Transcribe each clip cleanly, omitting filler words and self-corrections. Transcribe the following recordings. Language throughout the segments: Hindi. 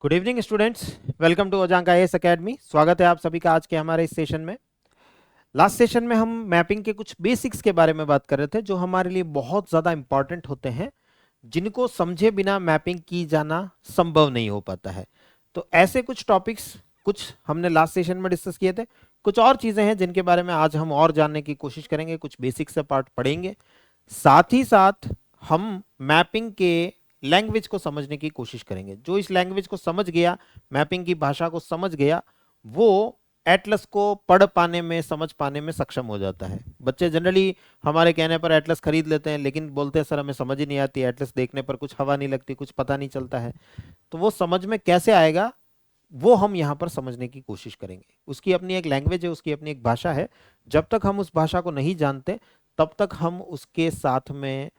Good evening students, welcome to Ajank IAS academy. स्वागत है आप सभी का आज के हमारे इस सेशन में। लास्ट सेशन में हम मैपिंग के कुछ बेसिक्स के बारे में बात कर रहे थे जो हमारे लिए बहुत ज़्यादा इंपॉर्टेंट होते हैं, जिनको समझे बिना मैपिंग की जाना संभव नहीं हो पाता है। तो ऐसे कुछ टॉपिक्स कुछ हमने लास्ट सेशन में डिस्कस किए थे। कुछ और चीज़ें हैं जिनके बारे में आज हम और जानने की कोशिश करेंगे, कुछ बेसिक्स से पार्ट पढ़ेंगे। साथ ही साथ हम मैपिंग के लैंग्वेज को समझने की कोशिश करेंगे। जो इस लैंग्वेज को समझ गया, मैपिंग की भाषा को समझ गया, वो एटलस को पढ़ पाने में, समझ पाने में सक्षम हो जाता है। बच्चे जनरली हमारे कहने पर एटलस खरीद लेते हैं, लेकिन बोलते हैं सर हमें समझ ही नहीं आती, एटलस देखने पर कुछ हवा नहीं लगती, कुछ पता नहीं चलता है। तो वो समझ में कैसे आएगा, वो हम यहाँ पर समझने की कोशिश करेंगे। उसकी अपनी एक लैंग्वेज है, उसकी अपनी एक भाषा है। जब तक हम उस भाषा को नहीं जानते तब तक हम उसके साथ में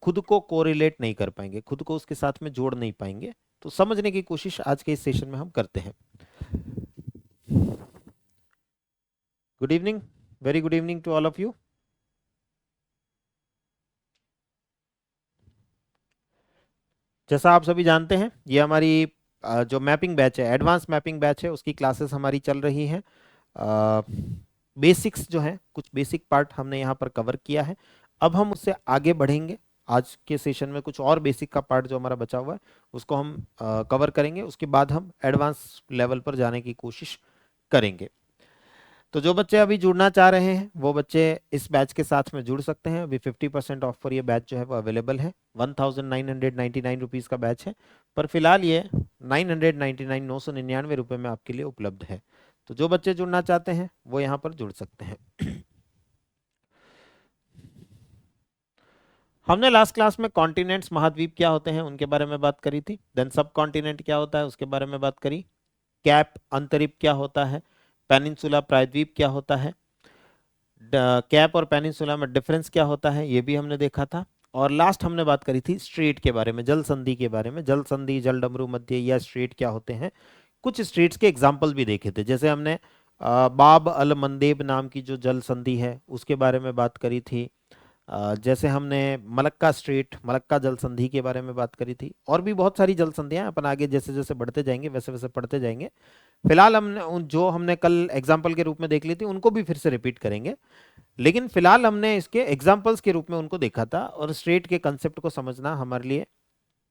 खुद को कोरिलेट नहीं कर पाएंगे, खुद को उसके साथ में जोड़ नहीं पाएंगे। तो समझने की कोशिश आज के इस सेशन में हम करते हैं। Good evening, very good evening to all of you. जैसा आप सभी जानते हैं, ये हमारी जो मैपिंग बैच है, एडवांस मैपिंग बैच है, उसकी क्लासेस हमारी चल रही हैं। बेसिक्स जो हैं, कुछ बेसिक पार्ट हमने यहाँ पर कवर किया है। अब हम उससे आगे बढ़ेंगे। आज के सेशन में कुछ और बेसिक का पार्ट जो हमारा बचा हुआ है उसको हम कवर करेंगे। उसके बाद हम एडवांस लेवल पर जाने की कोशिश करेंगे। तो जो बच्चे अभी जुड़ना चाह रहे हैं वो बच्चे इस बैच के साथ में जुड़ सकते हैं। अभी 50% ऑफ पर ये बैच जो है वो अवेलेबल है। 1999 का बैच है, पर फिलहाल ये 999 में आपके लिए उपलब्ध है। तो जो बच्चे जुड़ना चाहते हैं वो यहाँ पर जुड़ सकते हैं। हमने लास्ट क्लास में कॉन्टिनेंट्स, महाद्वीप क्या होते हैं उनके बारे में बात करी थी। देन सब कॉन्टिनेंट क्या होता है उसके बारे में बात करी। कैप, अंतरिप क्या होता है। पेनिनसुला, प्रायद्वीप क्या होता है। कैप और पेनिनसुला में डिफरेंस क्या होता है ये भी हमने देखा था। और लास्ट हमने बात करी थी स्ट्रेट के बारे में, जल संधि के बारे में। जल संधि, जल डमरू मध्य या स्ट्रेट क्या होते हैं, कुछ स्ट्रेट्स के एग्जाम्पल भी देखे थे। जैसे हमने बाब अल मंदेब नाम की जो जल संधि है उसके बारे में बात करी थी। जैसे हमने मलक्का स्ट्रेट, मलक्का जल संधि के बारे में बात करी थी। और भी बहुत सारी जल संधियां अपन आगे जैसे जैसे बढ़ते जाएंगे वैसे वैसे पढ़ते जाएंगे। फिलहाल हमने जो हमने कल एग्जाम्पल के रूप में देख ली थी उनको भी फिर से रिपीट करेंगे। लेकिन फिलहाल हमने इसके एग्जाम्पल्स के रूप में उनको देखा था, और स्ट्रेट के कंसेप्ट को समझना हमारे लिए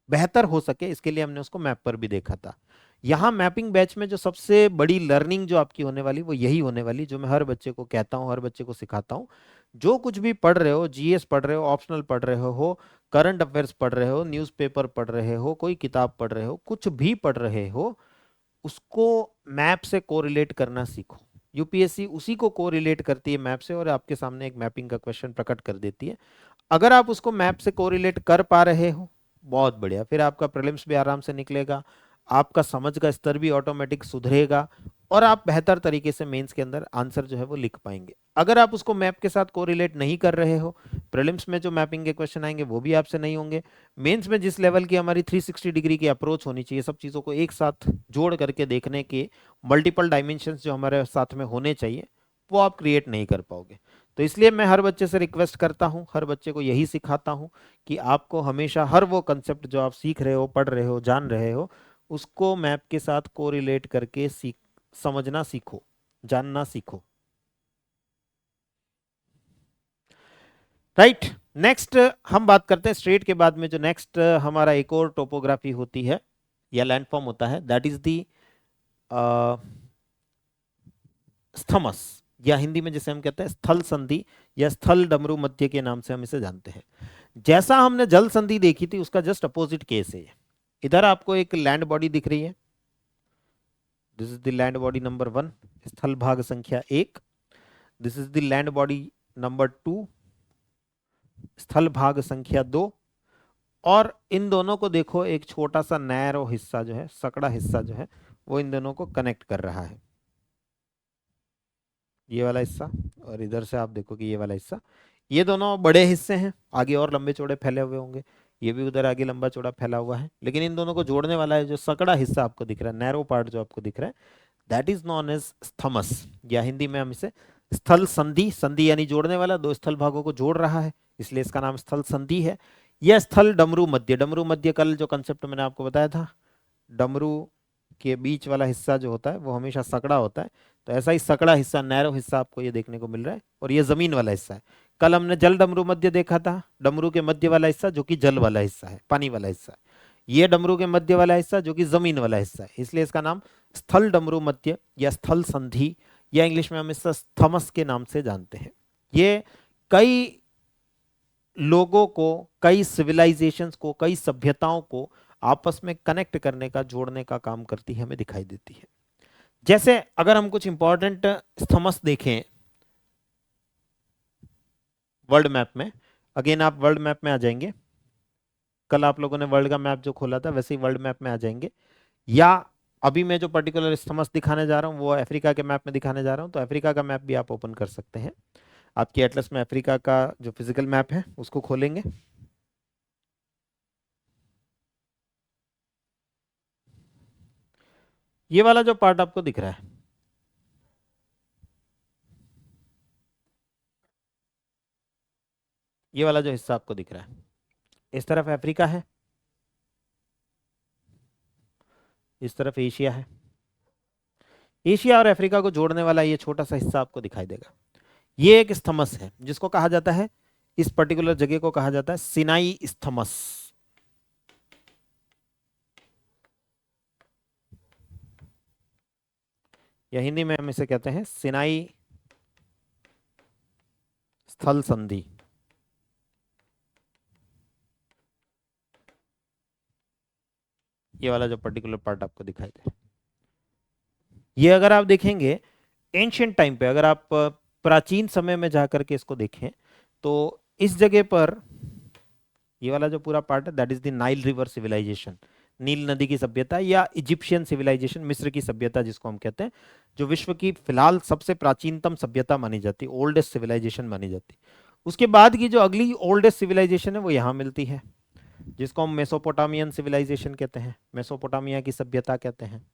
बेहतर हो सके इसके लिए हमने उसको मैप पर भी देखा था। यहाँ मैपिंग बैच में जो सबसे बड़ी लर्निंग जो आपकी होने वाली वो यही होने वाली, जो मैं हर बच्चे को कहता हूँ, हर बच्चे को सिखाता हूँ। जो कुछ भी पढ़ रहे हो, जीएस पढ़ रहे हो, ऑप्शनल पढ़ रहे हो, करंट अफेयर्स पढ़ रहे हो, न्यूज़पेपर पढ़ रहे हो, कोई किताब पढ़ रहे हो, कुछ भी पढ़ रहे हो, उसको मैप से कोरिलेट करना सीखो। यूपीएससी उसी को कोरिलेट करती है मैप से, और आपके सामने एक मैपिंग का क्वेश्चन प्रकट कर देती है। अगर आप उसको मैप से कोरिलेट कर पा रहे हो, बहुत बढ़िया, फिर आपका प्रीलिम्स भी आराम से निकलेगा, आपका समझ का स्तर भी ऑटोमेटिक सुधरेगा, और आप बेहतर तरीके से मेंस के अंदर आंसर जो है वो लिख पाएंगे। अगर आप उसको मैप के साथ कोरिलेट नहीं कर रहे हो, प्रीलिम्स में जो मैपिंग के क्वेश्चन आएंगे वो भी आपसे नहीं होंगे। मेंस में जिस लेवल की हमारी 360 डिग्री की अप्रोच होनी चाहिए, सब चीज़ों को एक साथ जोड़ करके देखने के मल्टीपल डायमेंशंस जो हमारे साथ में होने चाहिए, वो आप क्रिएट नहीं कर पाओगे। तो इसलिए मैं हर बच्चे से रिक्वेस्ट करता हूँ, हर बच्चे को यही सिखाता हूँ कि आपको हमेशा हर वो कंसेप्ट जो आप सीख रहे हो, पढ़ रहे हो, जान रहे हो, उसको मैप के साथ कोरिलेट करके समझना सीखो, जानना सीखो। राइट, नेक्स्ट हम बात करते हैं स्ट्रेट के बाद में जो नेक्स्ट हमारा एक और टोपोग्राफी होती है या लैंडफॉर्म होता है, दैट इज दी स्थमस, या हिंदी में जैसे हम कहते हैं स्थल संधि या स्थल डमरू मध्य के नाम से हम इसे जानते हैं। जैसा हमने जल संधि देखी थी उसका जस्ट अपोजिट केस है ये। इधर आपको एक लैंड बॉडी दिख रही है, this is the land body number 1, स्थल भाग संख्या 1। This is the land body number 2, स्थल भाग संख्या 2। और इन दोनों को देखो, एक छोटा सा नैरो हिस्सा जो है, सकड़ा हिस्सा जो है, वो इन दोनों को कनेक्ट कर रहा है, ये वाला हिस्सा। और इधर से आप देखो कि ये वाला हिस्सा, ये दोनों बड़े हिस्से हैं, आगे और लंबे चौड़े फैले हुए होंगे, ये भी उधर आगे लंबा चौड़ा फैला हुआ है, लेकिन इन दोनों को जोड़ने वाला है जो सकड़ा हिस्सा आपको दिख रहा है, नैरो पार्ट जो आपको दिख रहा है, that is known as isthmus, या हिंदी में हम इसे स्थल संधि, संधि यानी जोड़ने वाला, दो स्थल भागों को जोड़ रहा है, इसलिए इसका नाम स्थल संधि है। यह स्थल डमरू मध्य, डमरू मध्य कल जो कंसेप्ट मैंने आपको बताया था, डमरू के बीच वाला हिस्सा जो होता है वो हमेशा सकड़ा होता है। तो ऐसा ही सकड़ा हिस्सा, नैरो हिस्सा आपको ये देखने को मिल रहा है, और ये जमीन वाला हिस्सा है। कल हमने जल डमरू मध्य देखा था, डमरू के मध्य वाला हिस्सा जो कि जल वाला हिस्सा है, पानी वाला हिस्सा है। ये डमरू के मध्य वाला हिस्सा जो कि जमीन वाला हिस्सा है, इसलिए इसका नाम स्थल डमरू मध्य या स्थल संधि, या इंग्लिश में हम इसका थमस के नाम से जानते हैं। ये कई लोगों को, कई सिविलाइजेशंस को, कई सभ्यताओं को आपस में कनेक्ट करने का, जोड़ने का काम करती है, हमें दिखाई देती है। जैसे अगर हम कुछ इंपॉर्टेंट स्थमस देखें वर्ल्ड मैप में, अगेन आप वर्ल्ड मैप में आ जाएंगे, कल आप लोगों ने वर्ल्ड का मैप जो खोला था वैसे ही वर्ल्ड मैप में आ जाएंगे, या अभी मैं जो पर्टिकुलर स्थमस दिखाने जा रहा हूं वो अफ्रीका के मैप में दिखाने जा रहा हूं, तो अफ्रीका का मैप भी आप ओपन कर सकते हैं। आपकी एटलस में अफ्रीका का जो फिजिकल मैप है उसको खोलेंगे। ये वाला जो पार्ट आपको दिख रहा है, ये वाला जो हिस्सा आपको दिख रहा है, इस तरफ अफ्रीका है, इस तरफ एशिया है। एशिया और अफ्रीका को जोड़ने वाला ये छोटा सा हिस्सा आपको दिखाई देगा। ये एक स्थमस है जिसको कहा जाता है, इस पर्टिकुलर जगह को कहा जाता है सिनाई स्थमस। या हिंदी में हम इसे कहते हैं सिनाई स्थल संधि। ये वाला जो पर्टिकुलर पार्ट आपको दिखाई दे, ये अगर आप देखेंगे एंशियंट टाइम पे, अगर आप प्राचीन समय में जाकर के इसको देखें तो इस जगह पर ये वाला जो पूरा पार्ट है that is the Nile river civilization, नील नदी की सभ्यता, या इजिप्शियन सिविलाइजेशन, मिस्र की सभ्यता जिसको हम कहते हैं, जो विश्व की फिलहाल सबसे प्राचीनतम सभ्यता मानी जाती है, ओल्डेस्ट सिविलाइजेशन मानी जाती है। उसके बाद की जो अगली ओल्डेस्ट सिविलाइजेशन है वो यहाँ मिलती है, जिसको हम मेसोपोटामियन सिविलाइजेशन कहते हैं, मेसोपोटामिया की सभ्यता कहते हैं।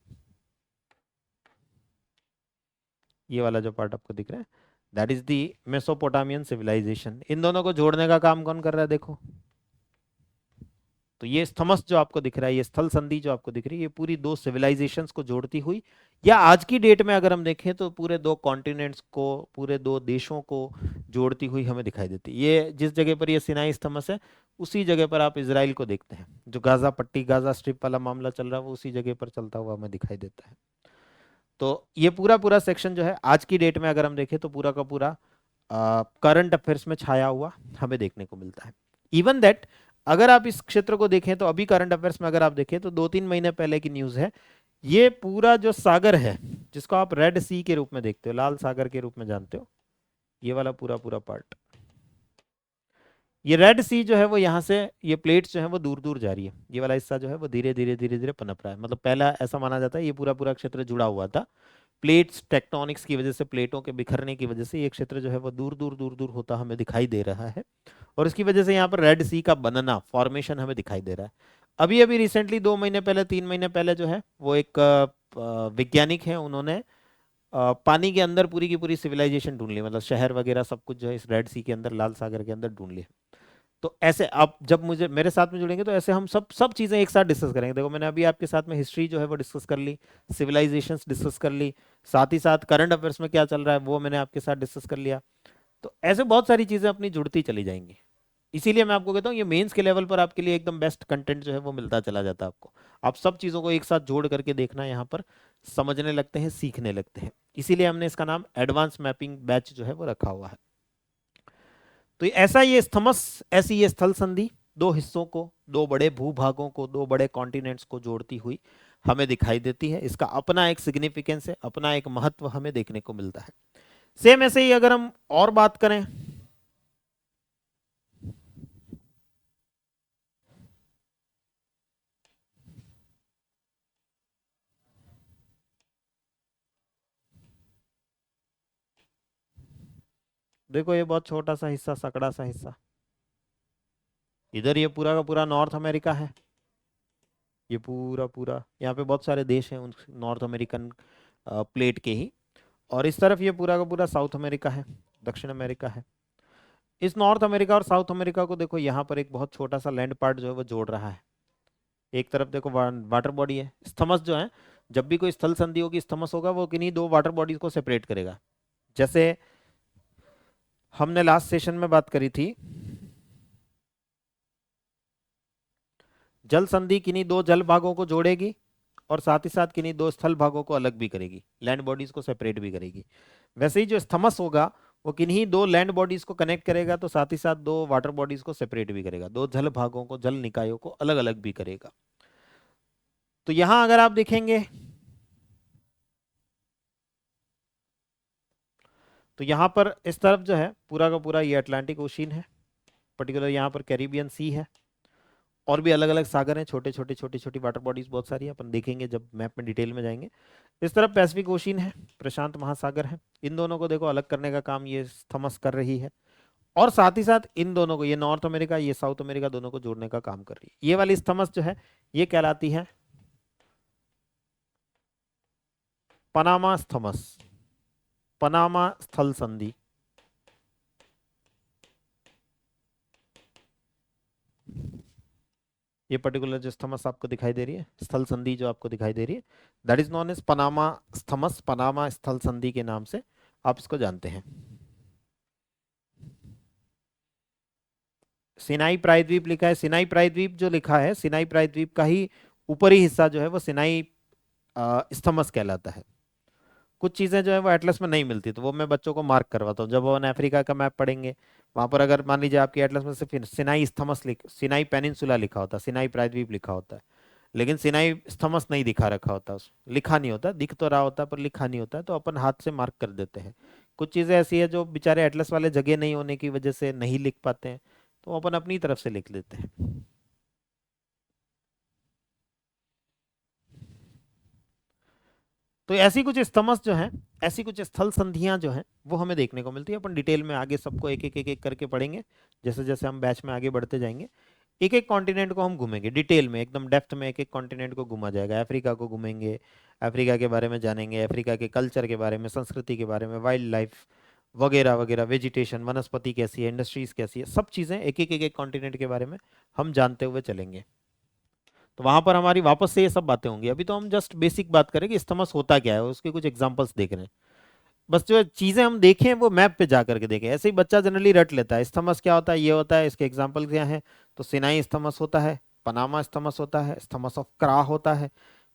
ये वाला जो पार्ट आपको दिख रहा है that is the Mesopotamian civilization. इन दोनों को जोड़ने का काम कौन कर रहा है देखो, तो ये स्थमस जो आपको दिख रहा है, ये स्थल संधि जो आपको दिख रही है, ये पूरी दो सिविलाइजेशंस को जोड़ती हुई, या आज की डेट में अगर हम देखें तो पूरे दो कॉन्टिनेंट्स को, पूरे दो देशों को जोड़ती हुई हमें दिखाई देती है। ये जिस जगह पर ये सिनाई स्थमस है उसी जगह पर आप इसराइल को देखते हैं, जो गाजा पट्टी, गाजा स्ट्रिप वाला मामला चल रहा है वो उसी जगह पर चलता हुआ हमें दिखाई देता है। तो ये पूरा पूरा सेक्शन जो है आज की डेट में अगर हम देखें तो पूरा का पूरा करंट अफेयर्स में छाया हुआ हमें देखने को मिलता है। इवन दैट अगर आप इस क्षेत्र को देखें तो अभी करंट अफेयर्स में अगर आप देखें तो 2-3 महीने पहले की न्यूज़ है, ये पूरा जो सागर है जिसको आप रेड सी के रूप में देखते हो, लाल सागर के रूप में जानते हो, ये वाला पूरा पूरा पार्ट, ये रेड सी जो है वो यहाँ से, ये प्लेट्स जो है वो दूर दूर जा रही है, ये वाला हिस्सा जो है वो धीरे धीरे धीरे धीरे पनप रहा है। मतलब पहला ऐसा माना जाता है ये पूरा पूरा क्षेत्र जुड़ा हुआ था, प्लेट्स टेक्टोनिक्स की वजह से, प्लेटों के बिखरने की वजह से ये क्षेत्र जो है वो दूर दूर दूर दूर होता हमें दिखाई दे रहा है, और इसकी वजह से यहाँ पर रेड सी का बनना, फॉर्मेशन हमें दिखाई दे रहा है। अभी अभी रिसेंटली 2 महीने पहले, 3 महीने पहले जो है वो एक वैज्ञानिक है, उन्होंने पानी के अंदर पूरी की पूरी सिविलाइजेशन ढूंढ ली, मतलब शहर वगैरह सब कुछ जो है इस रेड सी के अंदर, लाल सागर के अंदर ढूंढ लिया। तो ऐसे आप जब मुझे मेरे साथ में जुड़ेंगे तो ऐसे हम सब सब चीज़ें एक साथ डिस्कस करेंगे। देखो मैंने अभी आपके साथ में हिस्ट्री जो है वो डिस्कस कर ली, सिविलाइजेशंस डिस्कस कर ली, साथ ही साथ करंट अफेयर्स में क्या चल रहा है वो मैंने आपके साथ डिस्कस कर लिया। तो ऐसे बहुत सारी चीज़ें अपनी जुड़ती चली जाएंगी। इसीलिए मैं आपको कहता हूँ ये मेंस के लेवल पर आपके लिए एकदम बेस्ट कंटेंट जो है वो मिलता चला जाता है आपको। आप सब चीज़ों को एक साथ जोड़ करके देखना, यहाँ पर समझने लगते हैं, सीखने लगते हैं। इसीलिए हमने इसका नाम एडवांस मैपिंग बैच जो है वो रखा हुआ है। तो ऐसा ये स्थमस, ऐसी ये स्थल संधि दो हिस्सों को, दो बड़े भूभागों को, दो बड़े कॉन्टिनेंट्स को जोड़ती हुई हमें दिखाई देती है। इसका अपना एक सिग्निफिकेंस है, अपना एक महत्व हमें देखने को मिलता है। सेम ऐसे ही अगर हम और बात करें, देखो ये बहुत छोटा सा हिस्सा, सकड़ा सा हिस्सा, इधर ये पूरा का पूरा नॉर्थ अमेरिका है, ये पूरा पूरा यहाँ पे बहुत सारे देश हैं उन नॉर्थ अमेरिकन प्लेट के ही, और इस तरफ ये पूरा का पूरा साउथ अमेरिका है, दक्षिण अमेरिका है। इस नॉर्थ अमेरिका और साउथ अमेरिका को देखो यहाँ पर एक बहुत छोटा सा लैंड पार्ट जो है वो जोड़ रहा है, एक तरफ देखो वाटर बॉडी है, स्थमस जो है, जब भी कोई स्थल संधि होगी, स्थमस होगा, वो किन्हीं दो वाटर बॉडीज को सेपरेट करेगा। जैसे हमने लास्ट सेशन में बात करी थी, जल संधि किन्हीं दो जल भागों को जोड़ेगी और साथ ही साथ किन्हीं दो स्थल भागों को अलग भी करेगी, लैंड बॉडीज को सेपरेट भी करेगी। वैसे ही जो स्थमस होगा वो किन्हीं दो लैंड बॉडीज को कनेक्ट करेगा, तो साथ ही साथ दो वाटर बॉडीज को सेपरेट भी करेगा, दो जल भागों को, जल निकायों को अलग अलग भी करेगा। तो यहां अगर आप देखेंगे तो यहां पर इस तरफ जो है पूरा का पूरा ये अटलांटिक ओशियन है, पर्टिकुलर यहाँ पर कैरिबियन सी है, और भी अलग अलग सागर हैं, छोटे छोटे छोटी छोटी वाटर बॉडीज बहुत सारी हैं, अपन देखेंगे जब मैप में डिटेल में जाएंगे। इस तरफ पैसिफिक ओशियन है, प्रशांत महासागर है, इन दोनों को देखो अलग करने का काम ये थमस कर रही है, और साथ ही साथ इन दोनों को, ये नॉर्थ अमेरिका ये साउथ अमेरिका, दोनों को जोड़ने का काम कर रही है। ये वाली स्थमस जो है ये कहलाती है पनामा स्थमस, पनामा स्थल संधि। ये पर्टिकुलर जो स्थमस आपको दिखाई दे रही है, स्थल संधि जो आपको दिखाई दे रही है, that is known as Panama isthmus, Panama स्थल संधि के नाम से आप इसको जानते हैं। सिनाई प्रायद्वीप लिखा है, सिनाई प्रायद्वीप जो लिखा है, सिनाई प्रायद्वीप का ही ऊपरी हिस्सा जो है वो सिनाई स्थमस कहलाता है। कुछ चीजें जो है वो एटलस में नहीं मिलती, तो वो मैं बच्चों को मार्क करवाता हूँ, जब वो अफ्रीका का मैप पढ़ेंगे वहां पर अगर मान लीजिए आपकी एटलस में सिर्फ सिनाई स्थमस सिनाई पेनिनसुला लिखा होता, सिनाई प्रायद्वीप लिखा होता है, लेकिन सिनाई स्थमस नहीं दिखा रखा होता, उस लिखा नहीं होता, दिख तो रहा होता पर लिखा नहीं होता, तो अपन हाथ से मार्क कर देते हैं। कुछ चीजें ऐसी है जो बेचारे एटलस वाले जगह नहीं होने की वजह से नहीं लिख पाते हैं, तो अपन अपनी तरफ से लिख लेते हैं। तो ऐसी कुछ स्तमस जो है, ऐसी कुछ स्थल संधियां जो हैं वो हमें देखने को मिलती है। अपन डिटेल में आगे सबको एक एक एक एक करके पढ़ेंगे, जैसे जैसे हम बैच में आगे बढ़ते जाएंगे। एक एक कॉन्टिनेंट को हम घूमेंगे डिटेल में, एकदम डेप्थ में एक एक कॉन्टिनेंट को घूमा जाएगा। अफ्रीका को घूमेंगे, अफ्रीका के बारे में जानेंगे, अफ्रीका के कल्चर के बारे में, संस्कृति के बारे में, वाइल्ड लाइफ वगैरह वगैरह, वेजिटेशन, वनस्पति कैसी है, इंडस्ट्रीज कैसी है, सब चीज़ें एक एक कॉन्टिनेंट के बारे में हम जानते हुए चलेंगे। तो वहां पर हमारी वापस से ये सब बातें होंगी। अभी तो हम जस्ट बेसिक बात करें कि इस्तमस होता क्या है, उसके कुछ एग्जांपल्स देख रहे हैं। बस जो चीजें हम देखें वो मैप पे जा करके देखें। ऐसे ही बच्चा जनरली रट लेता है, इस्तमस क्या होता है, ये होता है, इसके एग्जांपल क्या है, तो सिनाई इस्तमस होता है, पनामा इस्तमस होता है, इस्तमस ऑफ क्रा होता है।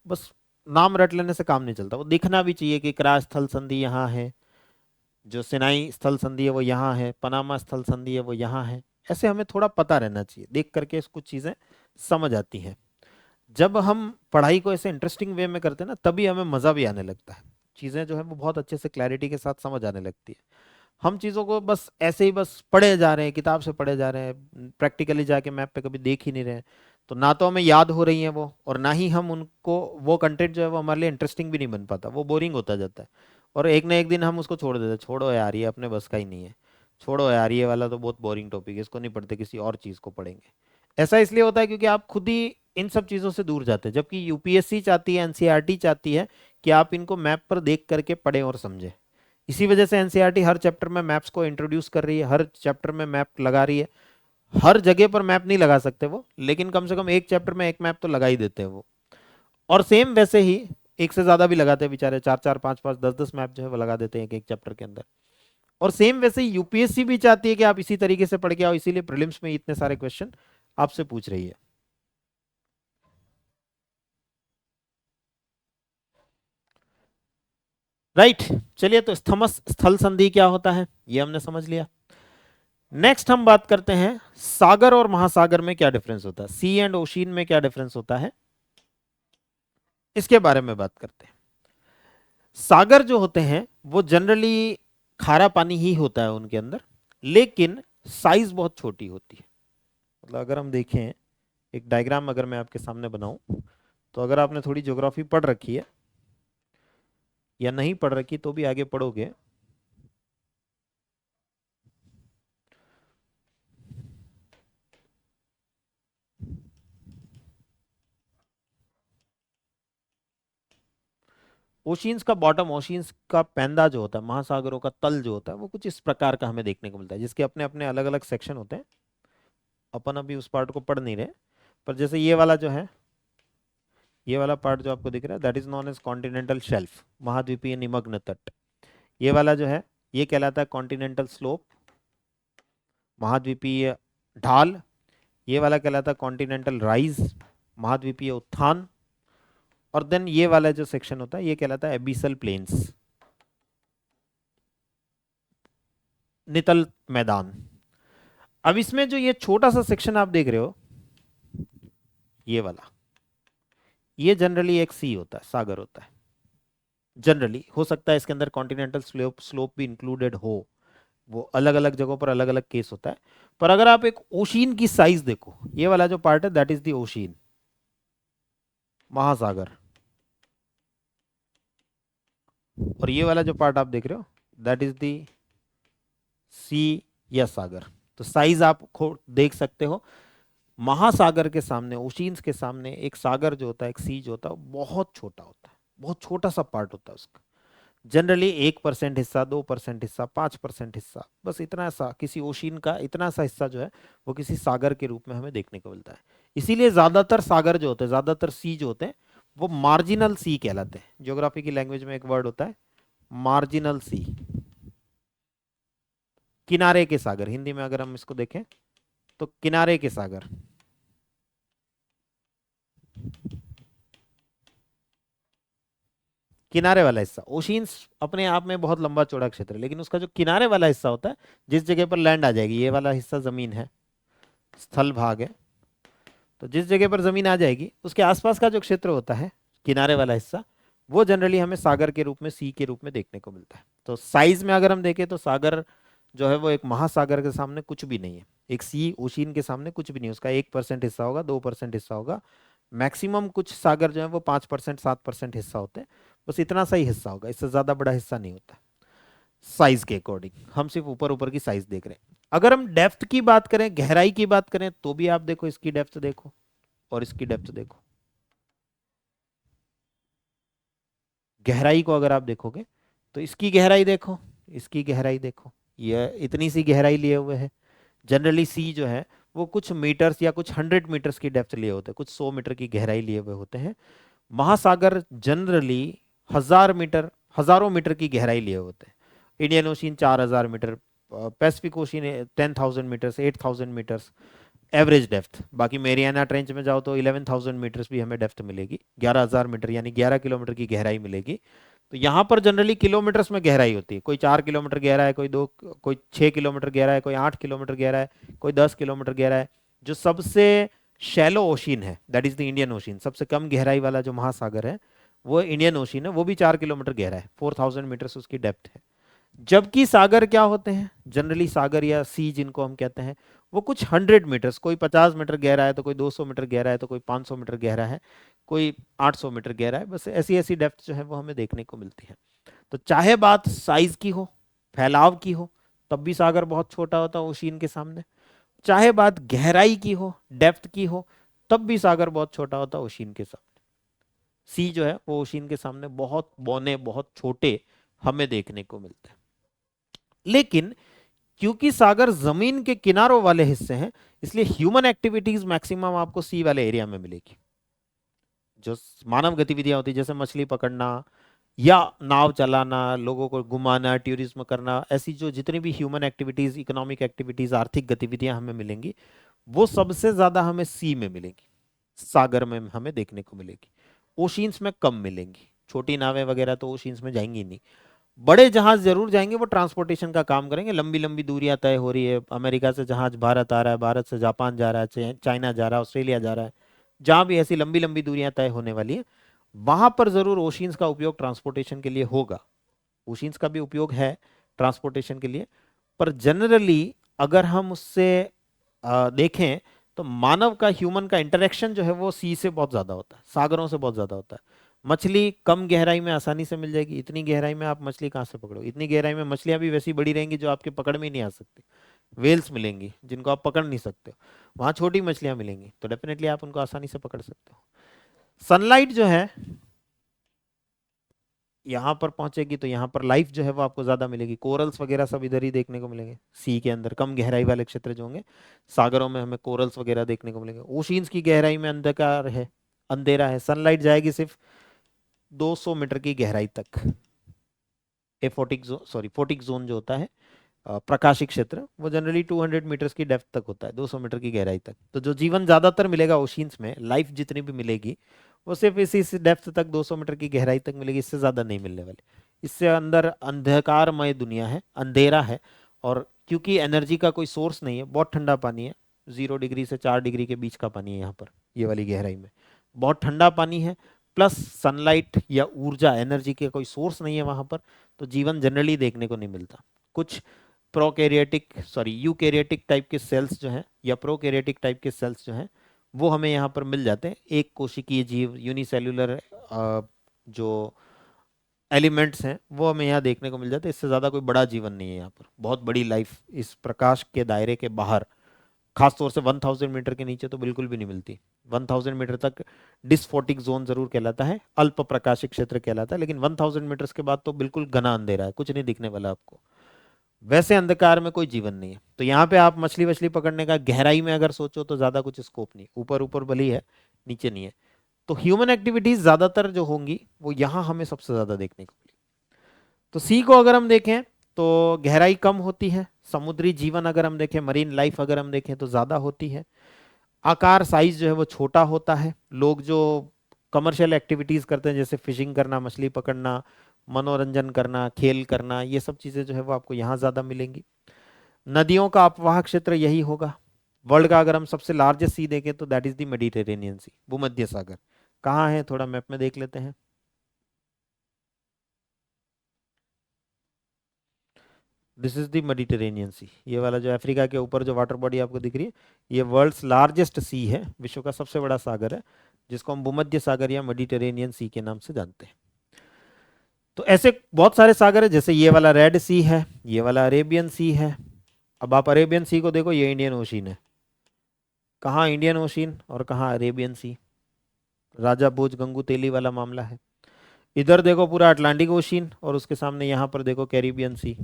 बस नाम रट लेने से काम नहीं चलता, वो दिखना भी चाहिए कि क्रा स्थल संधि यहाँ है, जो सिनाई स्थल संधि है वो यहाँ है, पनामा स्थल संधि है वो यहाँ है। ऐसे हमें थोड़ा पता रहना चाहिए, देख करके कुछ चीजें समझ आती हैं। जब हम पढ़ाई को ऐसे इंटरेस्टिंग वे में करते हैं ना, तभी हमें मजा भी आने लगता है, चीजें जो है वो बहुत अच्छे से क्लैरिटी के साथ समझ आने लगती है। हम चीजों को बस ऐसे ही बस पढ़े जा रहे हैं, किताब से पढ़े जा रहे हैं, प्रैक्टिकली जाके मैप पे कभी देख ही नहीं रहे हैं, तो ना तो हमें याद हो रही है वो, और ना ही हम उनको, वो कंटेंट जो है वो हमारे लिए इंटरेस्टिंग भी नहीं बन पाता, वो बोरिंग होता जाता है, और एक ना एक दिन हम उसको छोड़ देते हैं, छोड़ो यार ये अपने बस का ही नहीं है, छोड़ो यार ये वाला तो बहुत बोरिंग टॉपिक है, इसको नहीं पढ़ते, किसी और चीज को पढ़ेंगे। ऐसा इसलिए होता है क्योंकि आप खुद ही इन सब चीजों से दूर जाते हैं, जबकि यूपीएससी चाहती है, एनसीईआरटी चाहती है कि आप इनको मैप पर देख करके पढ़ें और समझें। इसी वजह से एनसीईआरटी हर चैप्टर में मैप्स को इंट्रोड्यूस कर रही है, हर चैप्टर में मैप लगा रही है। हर जगह पर मैप नहीं लगा सकते वो, लेकिन कम से कम एक चैप्टर में एक मैप तो लगा ही देते हैं वो। और सेम वैसे ही एक से ज्यादा भी लगाते हैं बेचारे, चार चार पांच पांच 10 10 मैप जो है वो लगा देते हैं एक एक चैप्टर के अंदर। और सेम वैसे ही यूपीएससी भी चाहती है कि आप इसी तरीके से पढ़ के आओ, इसीलिए प्रीलिम्स में इतने सारे क्वेश्चन आपसे पूछ रही है। राइट, चलिए, तो स्थमस स्थल संधि क्या होता है ये हमने समझ लिया। नेक्स्ट हम बात करते हैं सागर और महासागर में क्या डिफरेंस होता है, सी एंड ओशियन में क्या डिफरेंस होता है, इसके बारे में बात करते हैं। सागर जो होते हैं वो जनरली खारा पानी ही होता है उनके अंदर, लेकिन साइज बहुत छोटी होती है। मतलब अगर हम देखें, एक डायग्राम अगर मैं आपके सामने बनाऊं, तो अगर आपने थोड़ी ज्योग्राफी पढ़ रखी है या नहीं पढ़ रखी तो भी आगे पढ़ोगे, ओशियंस का बॉटम, ओशियंस का पैंदा जो होता है, महासागरों का तल जो होता है, वो कुछ इस प्रकार का हमें देखने को मिलता है, जिसके अपने अपने अलग अलग सेक्शन होते हैं। अपन अभी उस पार्ट को पढ़ नहीं रहे, पर जैसे ये वाला जो है ये वाला पार्ट जो आपको दिख रहा है that is known as continental shelf, महाद्वीपीय निमग्न तट। ये वाला जो है ये कहलाता है कॉन्टिनेंटल स्लोप, महाद्वीपीय ढाल। ये वाला कहलाता है कॉन्टिनेंटल राइज, महाद्वीपीय उत्थान। और देन ये वाला जो सेक्शन होता है ये कहलाता है एबिसल प्लेन्स, नितल मैदान। अब इसमें जो ये छोटा सा सेक्शन आप देख रहे हो ये वाला, ये जनरली एक सी होता है, सागर होता है। जनरली हो सकता है इसके अंदर कॉन्टिनेंटल स्लोप भी इंक्लूडेड हो, वो अलग अलग जगहों पर अलग अलग केस होता है। पर अगर आप एक ओशियन की साइज देखो, ये वाला जो पार्ट है दैट इज द ओशियन, महासागर। और ये वाला जो पार्ट आप देख रहे हो दैट इज द सी या सागर। तो साइज आप देख सकते हो, महासागर के सामने, ओशियंस के सामने एक सागर जो होता है, एक सी जो होता है बहुत छोटा होता है, बहुत छोटा सा पार्ट होता है उसका। जनरली 1% हिस्सा, 2% हिस्सा, 5% हिस्सा, बस इतना सा किसी ओशियन का इतना सा हिस्सा जो है वो किसी सागर के रूप में हमें देखने को मिलता है। इसीलिए ज्यादातर सागर जो होते हैं, ज्यादातर सी जो होते हैं वो मार्जिनल सी कहलाते हैं। ज्योग्राफी की लैंग्वेज में एक वर्ड होता है मार्जिनल सी, किनारे के सागर। हिंदी में अगर हम इसको देखें तो किनारे के सागर। किनारे वाला हिस्सा, ओशियंस अपने आप में बहुत लंबा चौड़ा क्षेत्र है, लेकिन उसका जो किनारे वाला हिस्सा होता है, जिस जगह पर लैंड आ जाएगी, ये वाला हिस्सा जमीन है, स्थल भाग है, तो जिस जगह पर जमीन आ जाएगी उसके आसपास का जो क्षेत्र होता है, किनारे वाला हिस्सा, वो जनरली हमें सागर के रूप में, सी के रूप में देखने को मिलता है। तो साइज में अगर हम देखें तो सागर जो है वो एक महासागर के सामने कुछ भी नहीं है, एक सी ओशियन के सामने कुछ भी नहीं है। उसका 1% हिस्सा होगा, 2% हिस्सा होगा, मैक्सिमम कुछ सागर जो है वो 5%, 7% हिस्सा होते हैं, बस इतना सा ही हिस्सा होगा, इससे ज्यादा बड़ा हिस्सा नहीं होता साइज के अकॉर्डिंग। हम सिर्फ ऊपर ऊपर की साइज देख रहे हैं। अगर हम डेप्थ की बात करें, गहराई की बात करें, तो भी आप देखो, इसकी डेप्थ देखो और इसकी डेप्थ देखो। गहराई को अगर आप देखोगे तो इसकी गहराई देखो, इसकी गहराई देखो, ये इतनी सी गहराई लिए हुए है। जनरली सी जो है वो कुछ मीटर्स या कुछ 100 मीटर्स की डेप्थ लिए होते हैं, कुछ 100 मीटर की गहराई लिए हुए होते हैं। महासागर जनरली 1000 मीटर, हजारों मीटर की गहराई लिए होते हैं। Indian Ocean 4000 metre, Pacific Ocean 10,000 metres, 8,000 metres average depth. बाकी मेरियाना ट्रेंच में जाओ तो 11,000 मीटर्स भी हमें डेप्थ मिलेगी, 11,000 मीटर यानी 11 किलोमीटर की गहराई मिलेगी। तो यहाँ पर जनरली किलोमीटर्स में गहराई होती है, कोई 4 किलोमीटर गहरा है, कोई 6 किलोमीटर गहरा है, कोई 8 किलोमीटर गहरा है, कोई 10 किलोमीटर गहरा है। जो सबसे शैलो ओशियन है that is the Indian ocean, सबसे कम गहराई वाला जो महासागर है वो इंडियन ओशियन है, वो भी 4 किलोमीटर गहरा है, 4,000 मीटर्स उसकी डेप्थ है। जबकि सागर क्या होते हैं, जनरली सागर या सी जिनको हम कहते हैं वो कुछ 100 मीटर्स, कोई 50 मीटर गहरा है, तो कोई 200 मीटर गहरा है, तो कोई 500 मीटर गहरा है, कोई 800 मीटर गहरा है। बस ऐसी ऐसी डेप्थ जो है वो हमें देखने को मिलती है। तो चाहे बात साइज की हो, फैलाव की हो, तब भी सागर बहुत छोटा होता है ओशियन के सामने। चाहे बात गहराई की हो, डेप्थ की हो, तब भी सागर बहुत छोटा होता है ओशियन के सामने। सी जो है वो ओशियन के सामने बहुत बौने, बहुत छोटे हमें देखने को मिलते हैं। लेकिन क्योंकि सागर जमीन के किनारों वाले हिस्से हैं, इसलिए ह्यूमन एक्टिविटीज मैक्सिमम आपको सी वाले एरिया में मिलेगी। जो मानव गतिविधियां होती है, जैसे मछली पकड़ना या नाव चलाना, लोगों को घुमाना, टूरिज्म करना, ऐसी जो जितनी भी ह्यूमन एक्टिविटीज, इकोनॉमिक एक्टिविटीज, आर्थिक गतिविधियां हमें मिलेंगी, वो सबसे ज्यादा हमें सी में मिलेंगी, सागर में हमें देखने को मिलेगी। ओशियंस में कम मिलेंगी, छोटी नावें वगैरह तो ओशियंस में जाएंगी नहीं। बड़े जहाज जरूर जाएंगे, वो ट्रांसपोर्टेशन का काम करेंगे, लंबी लंबी दूरियां तय हो रही है, अमेरिका से जहाज भारत आ रहा है, भारत से जापान जा रहा है, चाइना जा रहा है, ऑस्ट्रेलिया जा रहा है, जहां भी ऐसी लंबी लंबी दूरियां तय होने वाली है, वहां पर जरूर ओशियंस का उपयोग ट्रांसपोर्टेशन के लिए होगा। ओशियंस का भी उपयोग है ट्रांसपोर्टेशन के लिए, पर जनरली अगर हम उससे देखें तो मानव का, ह्यूमन का इंटरेक्शन जो है वो सी से बहुत ज्यादा होता है, सागरों से बहुत ज्यादा होता है। मछली कम गहराई में आसानी से मिल जाएगी, इतनी गहराई में आप मछली कहाँ से पकड़ो, इतनी गहराई में मछलियां भी वैसी बड़ी रहेंगी जो आपके पकड़ में ही नहीं आ सकती। वेल्स मिलेंगी जिनको आप पकड़ नहीं सकते हो, वहां छोटी मछलियां मिलेंगी, तो डेफिनेटली आप उनको आसानी से पकड़ सकते हो। सनलाइट जो है यहाँ पर पहुंचेगी तो यहाँ पर लाइफ जो है वो आपको ज्यादा मिलेगी, कोरल्स वगैरह सब इधर ही देखने को मिलेंगे। सी के अंदर कम गहराई वाले क्षेत्र जो होंगे, सागरों में हमें कोरल्स वगैरह देखने को मिलेंगे। ओशियंस की गहराई में अंधकार है, अंधेरा है, सनलाइट जाएगी सिर्फ 200 मीटर की गहराई तक। Photic zone, sorry photic zone जो होता है प्रकाशिक क्षेत्र, वो जनरली 200 मीटर्स की डेप्थ तक होता है, 200 मीटर की गहराई तक। तो जो जीवन ज्यादातर मिलेगा ओशियंस में, लाइफ जितनी भी मिलेगी वो सिर्फ इसी डेप्थ तक, 200 मीटर की गहराई तक मिलेगी, इससे ज्यादा नहीं मिलने वाली। इससे अंदर अंधकारमय दुनिया है, अंधेरा है। और क्योंकि एनर्जी का कोई सोर्स नहीं है, बहुत ठंडा पानी है, 0 डिग्री से 4 डिग्री के बीच का पानी है यहाँ पर, ये वाली गहराई में बहुत ठंडा पानी है। प्लस सनलाइट या ऊर्जा एनर्जी के कोई सोर्स नहीं है वहां पर, तो जीवन जनरली देखने को नहीं मिलता। कुछ प्रोकैरियोटिक, सॉरी यूकैरियोटिक टाइप के सेल्स जो हैं, या प्रोकैरियोटिक टाइप के सेल्स जो हैं, वो हमें यहाँ पर मिल जाते हैं। एक कोशिकीय जीव, यूनिसेल्युलर जो एलिमेंट्स हैं वो हमें यहाँ देखने को मिल जाते हैं। इससे ज़्यादा कोई बड़ा जीवन नहीं है यहाँ पर, बहुत बड़ी लाइफ इस प्रकाश के दायरे के बाहर, खासतौर से 1000 मीटर के नीचे तो बिल्कुल भी नहीं मिलती। 1000 मीटर तक डिस्फोटिक जोन जरूर कहलाता है, अल्प प्रकाशिक क्षेत्र कहलाता है, लेकिन 1000 मीटर्स के बाद तो बिल्कुल घना अंधेरा है, कुछ नहीं दिखने वाला आपको। वैसे अंधकार में कोई जीवन नहीं है। तो यहाँ पे आप मछली वछली पकड़ने का गहराई में अगर सोचो तो ज्यादा कुछ स्कोप नहीं, ऊपर ऊपर भली है, नीचे नहीं है। तो ह्यूमन एक्टिविटीज ज्यादातर जो होंगी वो यहाँ हमें सबसे ज्यादा देखने को मिली। तो सी को अगर हम देखें तो गहराई कम होती है, समुद्री जीवन अगर हम देखें, मरीन लाइफ अगर हम देखें तो ज्यादा होती है। आकार साइज जो है वो छोटा होता है। लोग जो कमर्शियल एक्टिविटीज करते हैं, जैसे फिशिंग करना, मछली पकड़ना, मनोरंजन करना, खेल करना, ये सब चीजें जो है वो आपको यहाँ ज्यादा मिलेंगी। नदियों का अपवाह क्षेत्र यही होगा। वर्ल्ड का अगर हम सबसे लार्जेस्ट सी देखें तो दैट इज द मेडिटेरेनियन सी, भूमध्य सागर। कहाँ है, थोड़ा मैप में देख लेते हैं। दिस इज द मेडिटेरेनियन सी, ये वाला जो अफ्रीका के ऊपर जो वाटर बॉडी आपको दिख रही है, ये वर्ल्ड्स लार्जेस्ट सी है, विश्व का सबसे बड़ा सागर है, जिसको हम भूमध्य सागर या मेडिटेरेनियन सी के नाम से जानते हैं। तो ऐसे बहुत सारे सागर है, जैसे ये वाला रेड सी है, ये वाला अरेबियन सी है। अब आप अरेबियन सी को देखो, ये इंडियन ओशियन है। कहाँ इंडियन ओशियन और कहाँ अरेबियन सी, राजा भोज गंगू तेली वाला मामला है। इधर देखो पूरा अटलांटिक ओशियन, और उसके सामने यहाँ पर देखो कैरिबियन सी।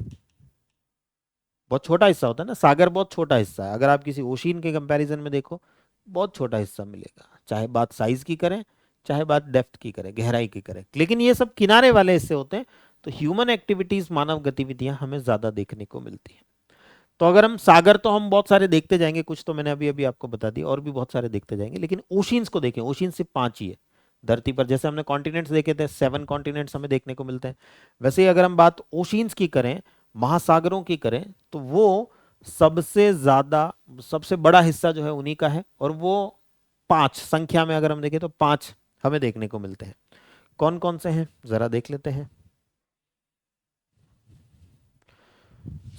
बहुत छोटा हिस्सा होता है ना, सागर बहुत छोटा हिस्सा है। अगर आप किसी ओशियन के कंपैरिजन में देखो, बहुत छोटा हिस्सा मिलेगा, चाहे बात साइज की करें, चाहे बात डेप्थ की करें, गहराई की करें, लेकिन ये सब किनारे वाले हिस्से होते हैं। तो ह्यूमन एक्टिविटीज, मानव गतिविधियां हमें ज्यादा देखने को मिलती हैं। तो अगर हम सागर तो हम बहुत सारे देखते जाएंगे, कुछ तो मैंने अभी अभी आपको बता दी, और भी बहुत सारे देखते जाएंगे, लेकिन ओशियंस को देखें, ओशियन सिर्फ 5 ही है धरती पर। जैसे हमने कॉन्टिनेंट्स देखे थे, 7 कॉन्टिनेंट्स हमें देखने को मिलते हैं, वैसे ही अगर हम बात ओशियंस की करें, महासागरों की करें, तो वो सबसे ज्यादा, सबसे बड़ा हिस्सा जो है उन्हीं का है, और वो 5 संख्या में अगर हम देखें तो 5 हमें देखने को मिलते हैं। कौन कौन से हैं जरा देख लेते हैं।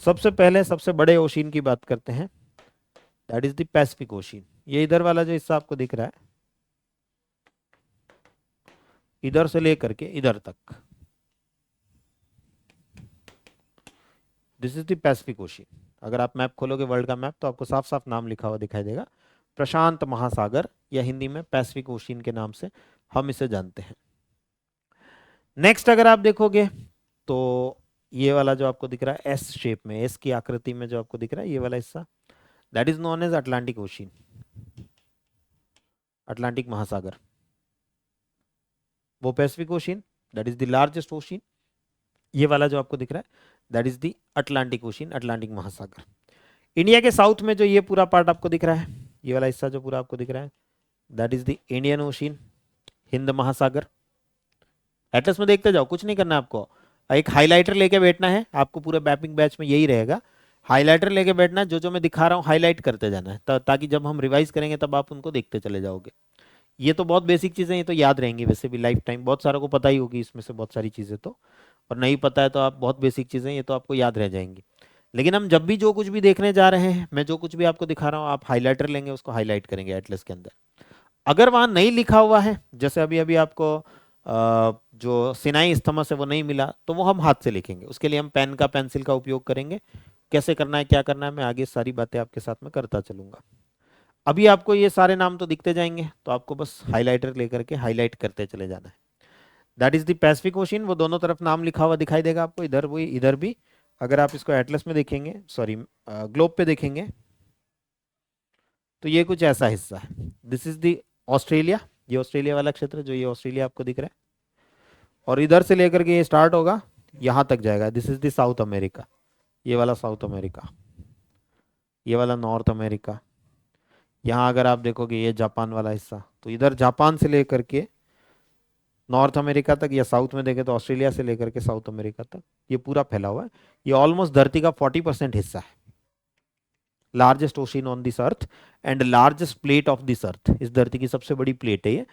सबसे पहले सबसे बड़े ओशियन की बात करते हैं, that is the Pacific ocean. ये इधर वाला जो हिस्सा आपको दिख रहा है, इधर से लेकर के इधर तक, this is the Pacific ocean. अगर आप मैप खोलोगे, वर्ल्ड का मैप, तो आपको साफ साफ नाम लिखा हुआ दिखाई देगा, प्रशांत महासागर, या हिंदी में पैसिफिक ओशियन के नाम से हम इसे जानते हैं। नेक्स्ट अगर आप देखोगे तो ये वाला जो आपको दिख रहा है एस शेप में, एस की आकृति में जो आपको दिख रहा है, ये वाला हिस्सा, that is known as Atlantic Ocean, Atlantic महासागर। वो Pacific Ocean, that is the largest ocean. ये वाला जो आपको दिख रहा है, that is the Atlantic Ocean, Atlantic महासागर। इंडिया के साउथ में जो ये पूरा पार्ट आपको दिख रहा है, ये वाला हिस्सा जो पूरा आपको दिख रहा है, that is the Indian ocean, Hind महासागर। एटलस में देखते जाओ, कुछ नहीं करना आपको, एक हाइलाइटर लेके बैठना है आपको, पूरे मैपिंग बैच में यही रहेगा, हाइलाइटर लेके बैठना है, जो मैं दिखा रहा हूँ हाईलाइट करते जाना है, ताकि जब हम रिवाइज करेंगे तब आप उनको देखते चले जाओगे। ये तो बहुत बेसिक चीज़ें, ये तो याद रहेंगी वैसे भी लाइफ टाइम, बहुत सारों को पता ही होगी इसमें से बहुत सारी चीज़ें तो, और नहीं पता है तो आप, बहुत बेसिक चीज़ें ये तो आपको याद रह जाएंगी। लेकिन हम जब भी जो कुछ भी देखने जा रहे हैं, मैं जो कुछ भी आपको दिखा रहा हूँ, आप हाईलाइटर लेंगे, उसको हाईलाइट करेंगे एटलस के अंदर। अगर वहां नहीं लिखा हुआ है, जैसे अभी अभी आपको जो सिनाई स्थमस है वो नहीं मिला, तो वो हम हाथ से लिखेंगे, उसके लिए हम पेन का, पेंसिल का उपयोग करेंगे। कैसे करना है, क्या करना है, मैं आगे सारी बातें आपके साथ में करता चलूंगा। अभी आपको ये सारे नाम तो दिखते जाएंगे, तो आपको बस हाइलाइटर लेकर के हाईलाइट करते चले जाना है। That is the Pacific ocean, वो दोनों तरफ नाम लिखा हुआ दिखाई देगा आपको, इधर भी इधर भी। अगर आप इसको एटलस में देखेंगे, सॉरी ग्लोब पे देखेंगे, तो ये कुछ ऐसा हिस्सा है, दिस इज द ऑस्ट्रेलिया, ये ऑस्ट्रेलिया वाला क्षेत्र, जो ये ऑस्ट्रेलिया आपको दिख रहा है, और इधर से लेकर के ये स्टार्ट होगा, यहाँ तक जाएगा, this is the south America. ये वाला साउथ अमेरिका, ये वाला नॉर्थ अमेरिका। यहाँ अगर आप देखोगे ये जापान वाला हिस्सा, तो इधर जापान से लेकर के नॉर्थ अमेरिका तक, या साउथ में देखें तो ऑस्ट्रेलिया से लेकर के साउथ अमेरिका तक ये पूरा फैला हुआ है। ये ऑलमोस्ट धरती का 40% हिस्सा है। Largest ocean on this earth and largest plate of this earth, इस धरती की सबसे बड़ी प्लेट है ये।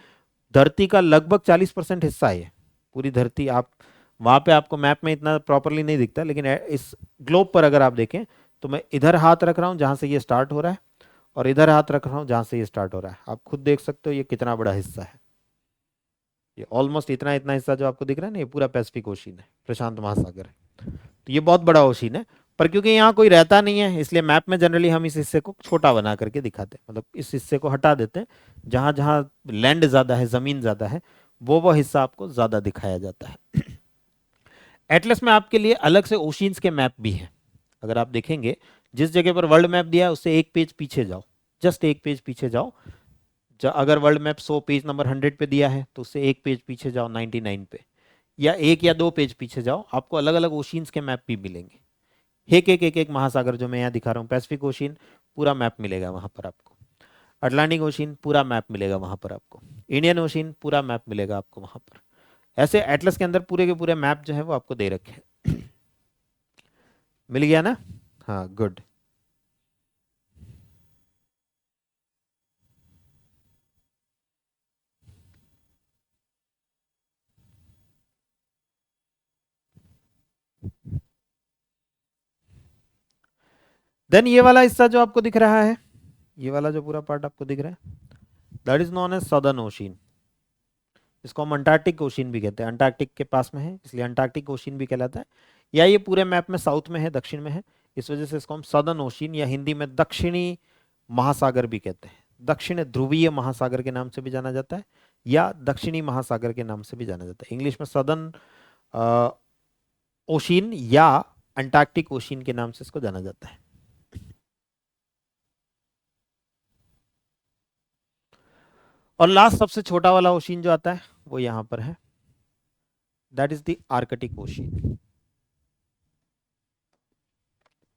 धरती का लगभग 40% हिस्सा है ये, पूरी धरती। आप वहां पे आपको मैप में इतना प्रॉपरली नहीं दिखता, लेकिन इस ग्लोब पर अगर आप देखें तो मैं इधर हाथ रख रहा हूं जहां से ये स्टार्ट हो रहा है, और इधर हाथ रख रहा हूं जहां से ये स्टार्ट हो रहा है। आप खुद देख सकते हो ये कितना बड़ा हिस्सा है। ये ऑलमोस्ट इतना इतना हिस्सा जो आपको दिख रहा है ना, ये पूरा पैसिफिक ओशन है, प्रशांत महासागर है। तो ये बहुत बड़ा ओशन है, पर क्योंकि यहाँ कोई रहता नहीं है, इसलिए मैप में जनरली हम इस हिस्से को छोटा बना करके दिखाते हैं, मतलब इस हिस्से को हटा देते हैं। जहां जहां लैंड ज्यादा है, जमीन ज्यादा है, वो हिस्सा आपको ज्यादा दिखाया जाता है। एटलस में आपके लिए अलग से ओशियंस के मैप भी हैं। अगर आप देखेंगे, जिस जगह पर वर्ल्ड मैप दिया है उससे एक पेज पीछे जाओ, जस्ट एक पेज पीछे जाओ। अगर वर्ल्ड मैप 100 पेज नंबर 100 पे दिया है, तो उससे एक पेज पीछे जाओ 99 पे, या एक या दो पेज पीछे जाओ, आपको अलग अलग ओशियंस के मैप भी मिलेंगे। एक महासागर जो मैं यहाँ दिखा रहा हूँ, पैसिफिक ओशियन पूरा मैप मिलेगा वहां पर आपको, अटलांटिक ओशियन पूरा मैप मिलेगा वहां पर आपको, इंडियन ओशियन पूरा मैप मिलेगा आपको वहां पर। ऐसे एटलस के अंदर पूरे के पूरे मैप जो है वो आपको दे रखे हैं। मिल गया ना? हाँ, गुड। देन ये वाला हिस्सा जो आपको दिख रहा है, ये वाला जो पूरा पार्ट आपको दिख रहा है, that is known as Southern Ocean. इसको हम अंटार्कटिक ओशियन भी कहते हैं, अंटार्कटिक के पास में है इसलिए अंटार्कटिक ओशियन भी कहलाता है। या ये पूरे मैप में साउथ में है, दक्षिण में है, इस वजह से इसको हम सदर्न ओशियन या हिंदी में दक्षिणी महासागर भी कहते हैं। दक्षिण ध्रुवीय महासागर के नाम से भी जाना जाता है, या दक्षिणी महासागर के नाम से भी जाना जाता है। इंग्लिश में सदर्न ओशियन या अंटार्कटिक ओशियन के नाम से इसको जाना जाता है। और लास्ट सबसे छोटा वाला ओशियन जो आता है वो यहां पर है, that is the Arctic ocean.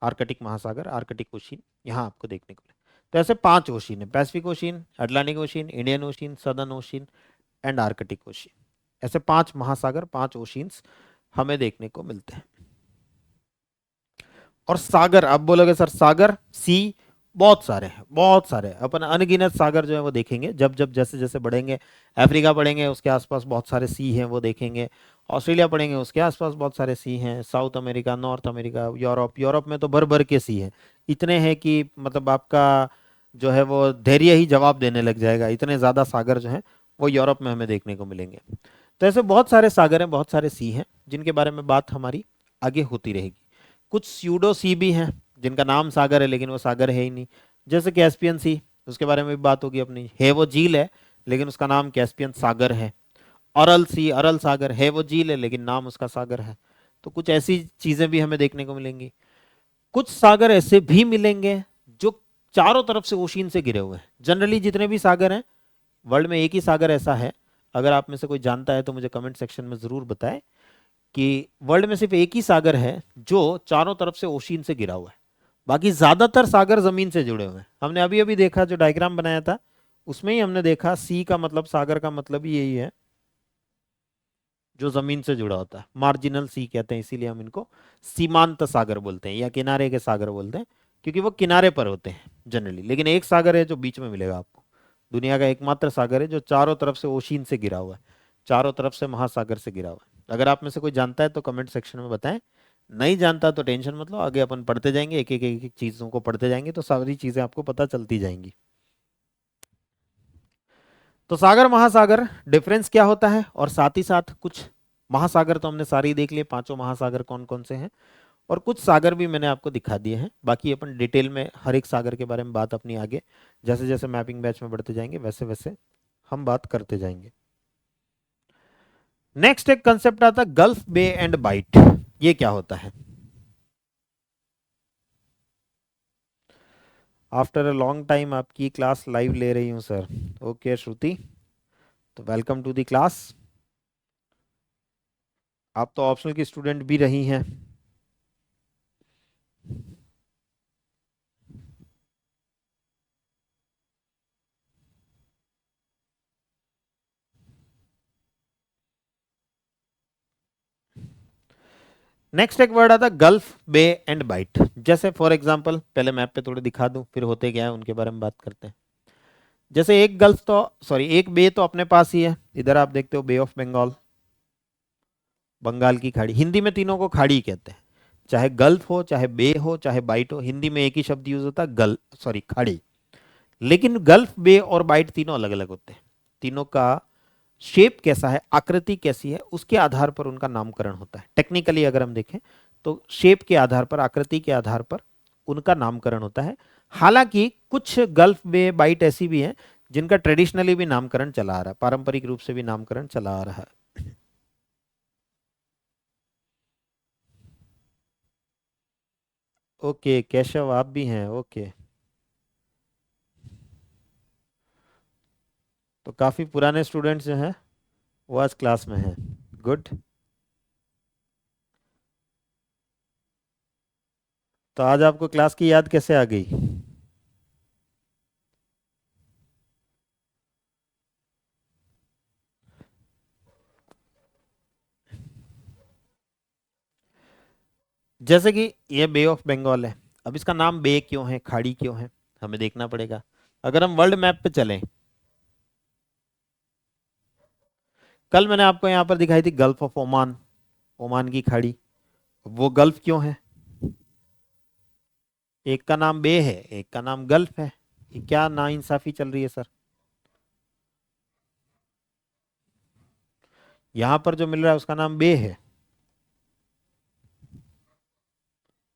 Arctic महासागर, आर्कटिक ओशियन यहाँ आपको देखने को मिले। तो ऐसे 5 ओशियन है, Pacific ocean, Atlantic ocean, Indian ocean, southern ocean and Arctic ocean. ऐसे 5 महासागर, 5 ओशियंस हमें देखने को मिलते हैं। और सागर, आप बोलोगे सर सागर सी, बहुत सारे हैं, बहुत सारे हैं। अपन अनगिनत सागर जो है वो देखेंगे जब जब जैसे जैसे बढ़ेंगे। अफ्रीका पढ़ेंगे, उसके आसपास बहुत सारे सी हैं, वो देखेंगे। ऑस्ट्रेलिया पढ़ेंगे, उसके आसपास बहुत सारे सी हैं। South America, north America, Europe, Europe में तो भर भर के सी हैं। इतने हैं कि मतलब आपका जो है वो धैर्य ही जवाब देने लग जाएगा, इतने ज़्यादा सागर जो हैं वो यूरोप में हमें देखने को मिलेंगे। तो ऐसे बहुत सारे सागर हैं, बहुत सारे सी हैं, जिनके बारे में बात हमारी आगे होती रहेगी। कुछ स्यूडो सी भी हैं जिनका नाम सागर है लेकिन वो सागर है ही नहीं, जैसे कैस्पियन सी, उसके बारे में भी बात होगी अपनी। है वो झील है लेकिन उसका नाम कैस्पियन सागर है। अरल सी, अरल सागर है, वो झील है लेकिन नाम उसका सागर है। तो कुछ ऐसी चीजें भी हमें देखने को मिलेंगी। कुछ सागर ऐसे भी मिलेंगे जो चारों तरफ से ओशियन से घिरे हुए हैं। जनरली जितने भी सागर हैं वर्ल्ड में, एक ही सागर ऐसा है, अगर आप में से कोई जानता है तो मुझे कमेंट सेक्शन में जरूर बताएं, कि वर्ल्ड में सिर्फ एक ही सागर है जो चारों तरफ से ओशियन से घिरा हुआ है। बाकी ज्यादातर सागर जमीन से जुड़े हुए हैं। हमने अभी अभी देखा, जो डायग्राम बनाया था उसमें ही हमने देखा, सी का मतलब, सागर का मतलब ही यही है, जो जमीन से जुड़ा होता है। मार्जिनल सी कहते हैं, इसीलिए हम इनको सीमांत सागर बोलते हैं या किनारे के सागर बोलते हैं, क्योंकि वो किनारे पर होते हैं जनरली। लेकिन एक सागर है जो बीच में मिलेगा आपको, दुनिया का एकमात्र सागर है जो चारों तरफ से ओशियन से घिरा हुआ है, चारों तरफ से महासागर से घिरा हुआ है। अगर आप में से कोई जानता है तो कमेंट सेक्शन में बताएं। नहीं जानता तो टेंशन मत लो, आगे अपन पढ़ते जाएंगे, एक एक चीजों को पढ़ते जाएंगे तो सारी चीजें आपको पता चलती जाएंगी। तो सागर महासागर डिफरेंस क्या होता है, और साथ ही साथ कुछ महासागर तो हमने सारे ही देख लिए, पांचों महासागर कौन कौन से हैं, और कुछ सागर भी मैंने आपको दिखा दिए हैं। बाकी अपन डिटेल में हर एक सागर के बारे में बात अपनी आगे जैसे जैसे मैपिंग बैच में बढ़ते जाएंगे वैसे वैसे हम बात करते जाएंगे। नेक्स्ट एक कंसेप्ट आता है गल्फ बे एंड बाइट। ये क्या होता है? आफ्टर अ लॉन्ग टाइम आपकी क्लास लाइव ले रही हूं सर। ओके श्रुति, तो वेलकम टू द क्लास। आप तो ऑप्शनल की स्टूडेंट भी रही हैं। नेक्स्ट एक वर्ड आता है गल्फ, बे एंड बाइट। जैसे फॉर एग्जांपल, पहले मैप पे थोड़े दिखा दूं, फिर होते क्या है उनके बारे में बात करते हैं। जैसे एक गल्फ तो सॉरी एक बे तो अपने पास ही है, इधर आप देखते हो बे ऑफ बंगाल, बंगाल की खाड़ी। हिंदी में तीनों को खाड़ी कहते हैं, चाहे गल्फ हो, चाहे बे हो, चाहे बाइट हो, हिंदी में एक ही शब्द यूज होता है, गल सॉरी खाड़ी। लेकिन गल्फ, बे और बाइट तीनों अलग अलग होते हैं। तीनों का शेप कैसा है, आकृति कैसी है, उसके आधार पर उनका नामकरण होता है। टेक्निकली अगर हम देखें तो शेप के आधार पर, आकृति के आधार पर उनका नामकरण होता है। हालांकि कुछ गल्फ, बे, बाइट ऐसी भी हैं जिनका ट्रेडिशनली भी नामकरण चला आ रहा है, पारंपरिक रूप से भी नामकरण चला आ रहा है। ओके केशव, आप भी हैं, ओके। तो काफी पुराने स्टूडेंट्स जो हैं वो आज क्लास में हैं। गुड। तो आज आपको क्लास की याद कैसे आ गई? जैसे कि ये बे ऑफ बंगाल है, अब इसका नाम बे क्यों है, खाड़ी क्यों है, हमें देखना पड़ेगा। अगर हम वर्ल्ड मैप पे चलें, कल मैंने आपको यहाँ पर दिखाई थी गल्फ ऑफ ओमान, ओमान की खाड़ी। वो गल्फ क्यों है? एक का नाम बे है, एक का नाम गल्फ है। ये क्या नाइंसाफी चल रही है सर? यहाँ पर जो मिल रहा है उसका नाम बे है,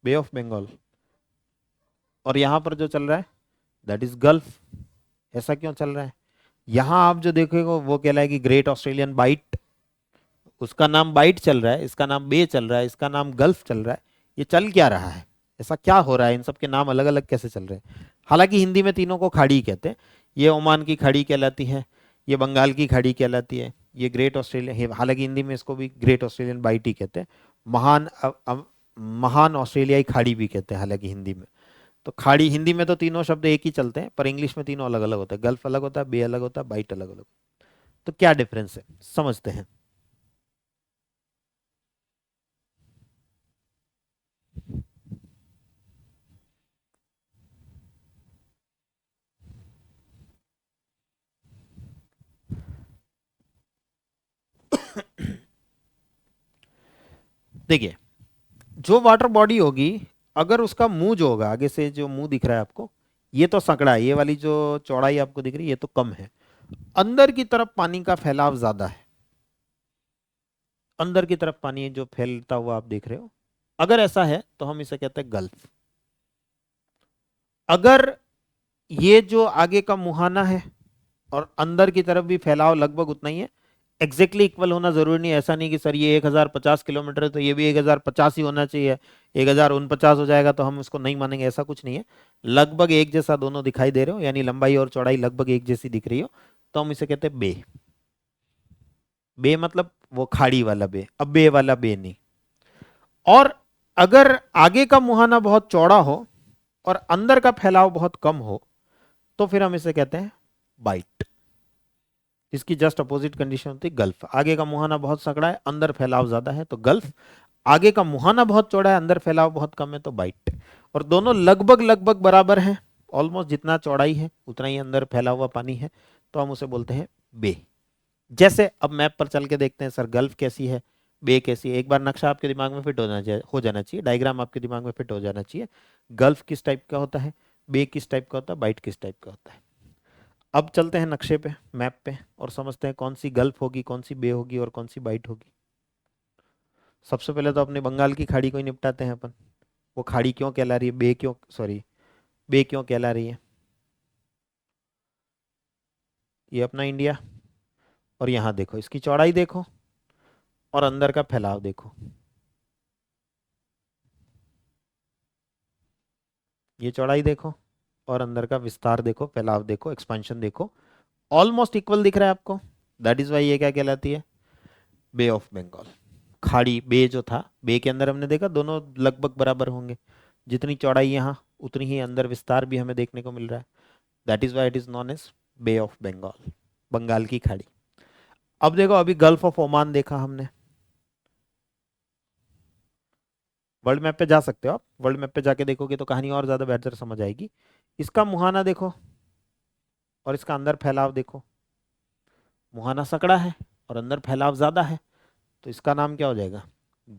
बे ऑफ बंगाल, और यहाँ पर जो चल रहा है दैट इज गल्फ। ऐसा क्यों चल रहा है? यहाँ आप जो देखोगे वो कहलाएगी ग्रेट ऑस्ट्रेलियन बाइट, उसका नाम बाइट चल रहा है, इसका नाम बे चल रहा है, इसका नाम गल्फ चल रहा है। ये चल क्या रहा है? ऐसा क्या हो रहा है? इन सब के नाम अलग अलग कैसे चल रहे हैं? हालांकि हिंदी में तीनों को खाड़ी कहते हैं। ये ओमान की खाड़ी कहलाती है, ये बंगाल की खाड़ी कहलाती है, ये ग्रेट ऑस्ट्रेलिया, हालांकि हिंदी में इसको भी ग्रेट ऑस्ट्रेलियन बाइट ही कहते हैं। महान महान ऑस्ट्रेलियाई खाड़ी भी कहते हैं हालांकि हिंदी में। तो खाड़ी हिंदी में तो तीनों शब्द एक ही चलते हैं, पर इंग्लिश में तीनों अलग अलग होता है। गल्फ अलग होता है, बे अलग होता है, बाइट अलग अलग। तो क्या डिफरेंस है समझते हैं। देखिए, जो वाटर बॉडी होगी, अगर उसका मुंह जो होगा, आगे से जो मुंह दिख रहा है आपको, ये तो संकड़ा है, ये वाली जो चौड़ाई आपको दिख रही है ये तो कम है। अंदर की तरफ पानी का फैलाव ज्यादा है, अंदर की तरफ पानी जो फैलता हुआ आप देख रहे हो, अगर ऐसा है तो हम इसे कहते हैं गल्फ। अगर ये जो आगे का मुहाना है और अंदर की तरफ भी फैलाव लगभग उतना ही है, एग्जैक्टली इक्वल होना जरूरी नहीं है। ऐसा नहीं कि सर ये 1050 किलोमीटर है तो ये भी 1050 ही होना चाहिए, 1049 हो जाएगा तो हम उसको नहीं मानेंगे, ऐसा कुछ नहीं है। लगभग एक जैसा दोनों दिखाई दे रहे हो, यानी लंबाई और चौड़ाई लगभग एक जैसी दिख रही हो, तो हम इसे कहते हैं बे। बे मतलब वो खाड़ी वाला बे, अब बे वाला बे नहीं। और अगर आगे का मुहाना बहुत चौड़ा हो और अंदर का फैलाव बहुत कम हो, तो फिर हम इसे कहते हैं बाइट। इसकी जस्ट अपोजिट कंडीशन होती है गल्फ। आगे का मुहाना बहुत सकड़ा है, अंदर फैलाव ज्यादा है तो गल्फ। आगे का मुहाना बहुत चौड़ा है, अंदर फैलाव बहुत कम है तो बाइट। और दोनों लगभग लगभग बराबर हैं, ऑलमोस्ट जितना चौड़ाई है उतना ही अंदर फैला हुआ पानी है, तो हम उसे बोलते हैं बे। जैसे अब मैप पर चल के देखते हैं सर गल्फ कैसी है, बे कैसी है। एक बार नक्शा आपके दिमाग में फिट हो जाना चाहिए, डायग्राम आपके दिमाग में फिट हो जाना चाहिए। गल्फ किस टाइप का होता है, बे किस टाइप का होता है, बाइट किस टाइप का होता है। अब चलते हैं नक्शे पे, मैप पे, और समझते हैं कौन सी गल्फ होगी, कौन सी बे होगी और कौन सी बाइट होगी। सबसे पहले तो अपने बंगाल की खाड़ी को ही निपटाते हैं अपन। वो खाड़ी क्यों कहला रही है, बे क्यों, सॉरी बे क्यों कहला रही है? ये अपना इंडिया, और यहाँ देखो इसकी चौड़ाई देखो और अंदर का फैलाव देखो। ये चौड़ाई देखो और अंदर का विस्तार देखो, फैलाव देखो, एक्सपेंशन देखो, ऑलमोस्ट इक्वल दिख रहा है आपको। दैट इज वाई ये क्या कहलाती है, बे ऑफ बंगाल। खाड़ी, बे जो था, बे के अंदर हमने देखा दोनों लगभग बराबर होंगे, जितनी चौड़ाई यहाँ उतनी ही अंदर विस्तार भी हमें देखने को मिल रहा है। That is why it is known as Bay of Bengal, Bengal की खाड़ी। अब देखो, अभी गल्फ ऑफ ओमान देखा हमने। वर्ल्ड मैप पे जा सकते हो आप, वर्ल्ड मैप पे जाके देखोगे तो कहानी और ज्यादा बेहतर समझ आएगी। इसका मुहाना देखो और इसका अंदर फैलाव देखो। मुहाना सकड़ा है और अंदर फैलाव ज्यादा है, तो इसका नाम क्या हो जाएगा,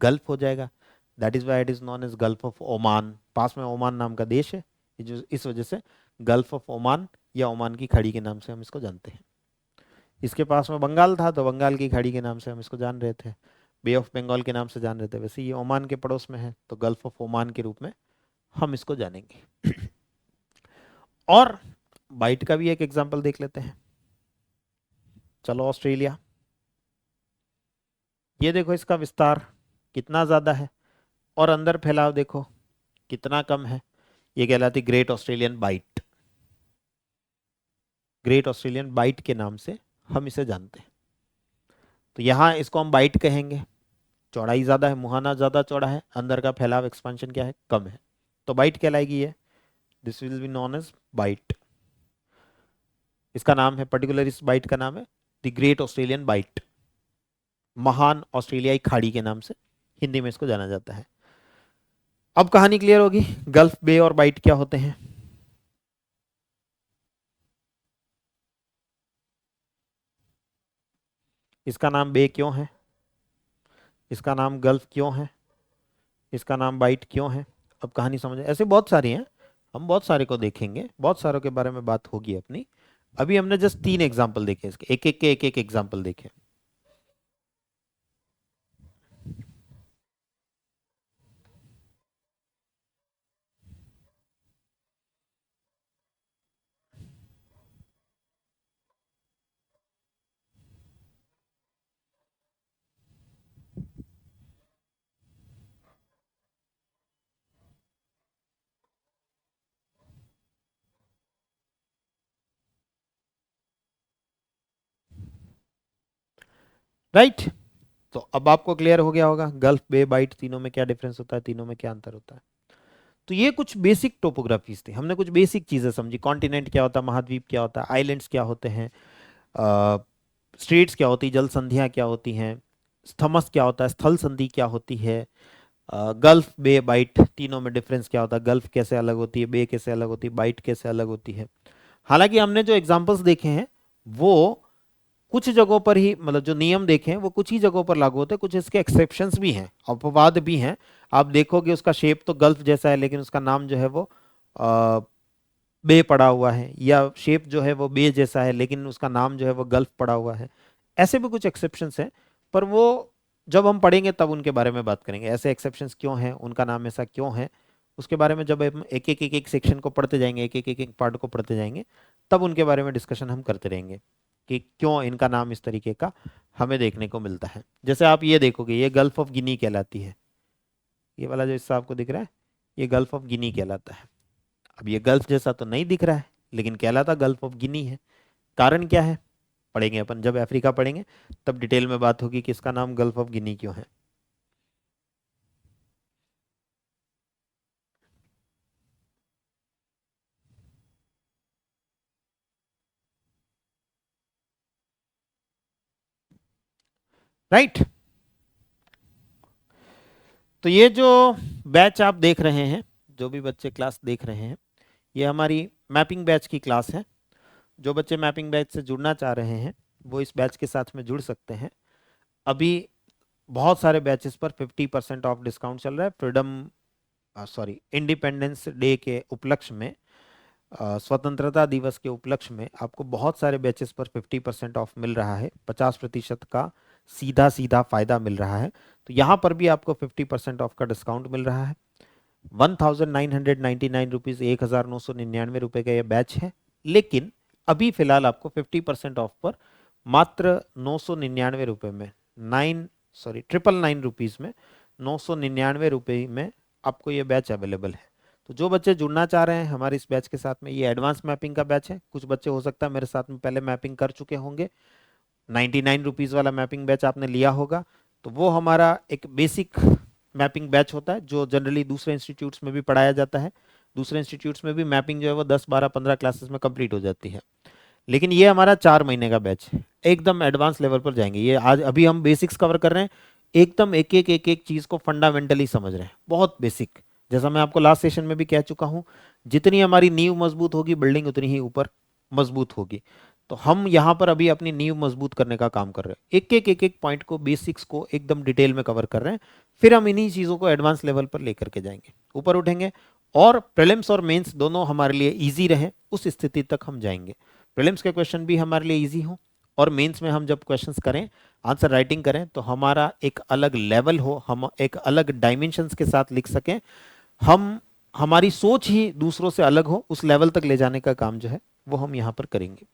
गल्फ हो जाएगा। That is why it is known as Gulf of Oman. पास में ओमान नाम का देश है, इस वजह से गल्फ ऑफ ओमान या ओमान की खाड़ी के नाम से हम इसको जानते हैं। इसके पास में बंगाल था तो बंगाल की खाड़ी के नाम से हम इसको जान रहे थे, बे ऑफ बंगाल के नाम से जान रहे थे। वैसे ये ओमान के पड़ोस में है तो गल्फ ऑफ ओमान के रूप में हम इसको जानेंगे। और बाइट का भी एक एग्जांपल देख लेते हैं। चलो ऑस्ट्रेलिया, ये देखो इसका विस्तार कितना ज्यादा है और अंदर फैलाव देखो कितना कम है। ये कहलाती Great Australian Bight. Great Australian Bight के नाम से हम इसे जानते हैं। तो यहाँ इसको हम बाइट कहेंगे, चौड़ाई ज्यादा है, मुहाना ज्यादा चौड़ा है, अंदर का फैलाव एक्सपांशन क्या है, कम है, तो बाइट कहलाएगी ये। This will be known as bight. इसका नाम है, पर्टिकुलर इस बाइट का नाम है द ग्रेट ऑस्ट्रेलियन बाइट, महान ऑस्ट्रेलियाई खाड़ी के नाम से हिंदी में इसको जाना जाता है। अब कहानी क्लियर होगी, गल्फ, बे और बाइट क्या होते हैं। इसका नाम बे क्यों है, इसका नाम गल्फ क्यों है, इसका नाम बाइट क्यों है। अब कहानी समझ, ऐसे बहुत सारी हैं, हम बहुत सारे को देखेंगे, बहुत सारों के बारे में बात होगी अपनी। अभी हमने जस्ट 3 एग्जाम्पल देखे इसके, एक एक के एक एक एग्जाम्पल देखे। राइट, तो अब आपको क्लियर हो गया होगा गल्फ, बे, बाइट तीनों में क्या डिफरेंस होता है, तीनों में क्या अंतर होता है। तो ये कुछ बेसिक टोपोग्राफीज थी, हमने कुछ बेसिक चीजें समझी, कॉन्टिनेंट क्या होता है, महाद्वीप क्या होता है, आइलैंड्स क्या होते हैं, स्ट्रेट्स क्या होती है, जल संधियां क्या होती हैं, स्थमस क्या होता है, स्थल संधि क्या होती है, गल्फ, बे, बाइट तीनों में डिफरेंस क्या होता है, गल्फ कैसे अलग होती है, बे कैसे अलग होती है, बाइट कैसे अलग होती है। हालांकि हमने जो एग्जांपल्स देखे हैं वो कुछ जगहों पर ही, मतलब जो नियम देखे हैं वो कुछ ही जगहों पर लागू होते हैं, कुछ इसके एक्सेप्शंस भी हैं, अपवाद भी हैं। आप देखोगे उसका शेप तो गल्फ जैसा है लेकिन उसका नाम जो है वो बे पड़ा हुआ है, या शेप जो है वो बे जैसा है लेकिन उसका नाम जो है वो गल्फ पड़ा हुआ है। ऐसे भी कुछ एक्सेप्शंस हैं, पर वो जब हम पढ़ेंगे तब उनके बारे में बात करेंगे, ऐसे एक्सेप्शंस क्यों हैं, उनका नाम ऐसा क्यों है, उसके बारे में जब हम एक एक सेक्शन को पढ़ते जाएंगे, एक एक पार्ट को पढ़ते जाएंगे, तब उनके बारे में डिस्कशन हम करते रहेंगे कि क्यों इनका नाम इस तरीके का हमें देखने को मिलता है। जैसे आप ये देखोगे, ये गल्फ ऑफ गिनी कहलाती है, ये वाला जो हिस्सा आपको दिख रहा है ये गल्फ ऑफ गिनी कहलाता है। अब ये गल्फ जैसा तो नहीं दिख रहा है लेकिन कहलाता गल्फ ऑफ गिनी है। कारण क्या है, पढ़ेंगे अपन, जब अफ्रीका पढ़ेंगे तब डिटेल में बात होगी कि इसका नाम गल्फ ऑफ गिनी क्यों है। राइट, तो ये जो बैच आप देख रहे हैं, जो भी बच्चे क्लास देख रहे हैं, ये हमारी मैपिंग बैच की क्लास है। जो बच्चे मैपिंग बैच से जुड़ना चाह रहे हैं वो इस बैच के साथ में जुड़ सकते हैं। अभी बहुत सारे बैचेस पर 50% ऑफ डिस्काउंट चल रहा है, इंडिपेंडेंस डे के उपलक्ष्य में, स्वतंत्रता दिवस के उपलक्ष्य में आपको बहुत सारे बैचेस पर 50% ऑफ मिल रहा है, 50% का सीधा सीधा फायदा मिल रहा है। तो यहाँ पर भी आपको 50% ऑफ का डिस्काउंट मिल रहा है। 1999 रुपीज़, 1999 रुपये का ये बैच है, लेकिन अभी फिलहाल आपको 50% ऑफ पर मात्र 999 रुपये में, 999 रुपीज़ में, 999 रुपये में आपको ये बैच अवेलेबल है। तो जो बच्चे जुड़ना चाह रहे हैं हमारे इस बैच के साथ में, ये एडवांस मैपिंग का बैच है। कुछ बच्चे हो सकता है मेरे साथ में पहले मैपिंग कर चुके होंगे, ₹99 वाला मैपिंग बैच आपने लिया होगा, तो वो हमारा एक बेसिक मैपिंग बैच होता है जो जनरली दूसरे इंस्टीट्यूट्स में भी पढ़ाया जाता है। दूसरे इंस्टीट्यूट्स में भी मैपिंग जो है वो 10 12 15 क्लासेस में कंप्लीट हो जाती है। लेकिन ये हमारा 4 महीने का बैच है, एकदम एडवांस लेवल पर जाएंगे। ये आज अभी हम बेसिक्स कवर कर रहे हैं, एकदम एक एक चीज को फंडामेंटली समझ रहे हैं, बहुत बेसिक। जैसा मैं आपको लास्ट सेशन में भी कह चुका हूं, जितनी हमारी नींव मजबूत होगी बिल्डिंग उतनी ही ऊपर मजबूत होगी। तो हम यहाँ पर अभी अपनी नींव मजबूत करने का काम कर रहे हैं, एक एक पॉइंट को, बेसिक्स को एकदम डिटेल में कवर कर रहे हैं। फिर हम इन्हीं चीजों को एडवांस लेवल पर लेकर के जाएंगे, ऊपर उठेंगे, और प्रीलिम्स और मेंस दोनों हमारे लिए इजी रहे उस स्थिति तक हम जाएंगे। प्रीलिम्स के क्वेश्चन भी हमारे लिए इजी हो, और मेंस में हम जब क्वेश्चंस करें, आंसर राइटिंग करें, तो हमारा एक अलग लेवल हो, हम एक अलग डायमेंशंस के साथ लिख सकें, हम हमारी सोच ही दूसरों से अलग हो, उस लेवल तक ले जाने का काम जो है वो हम यहाँ पर करेंगे।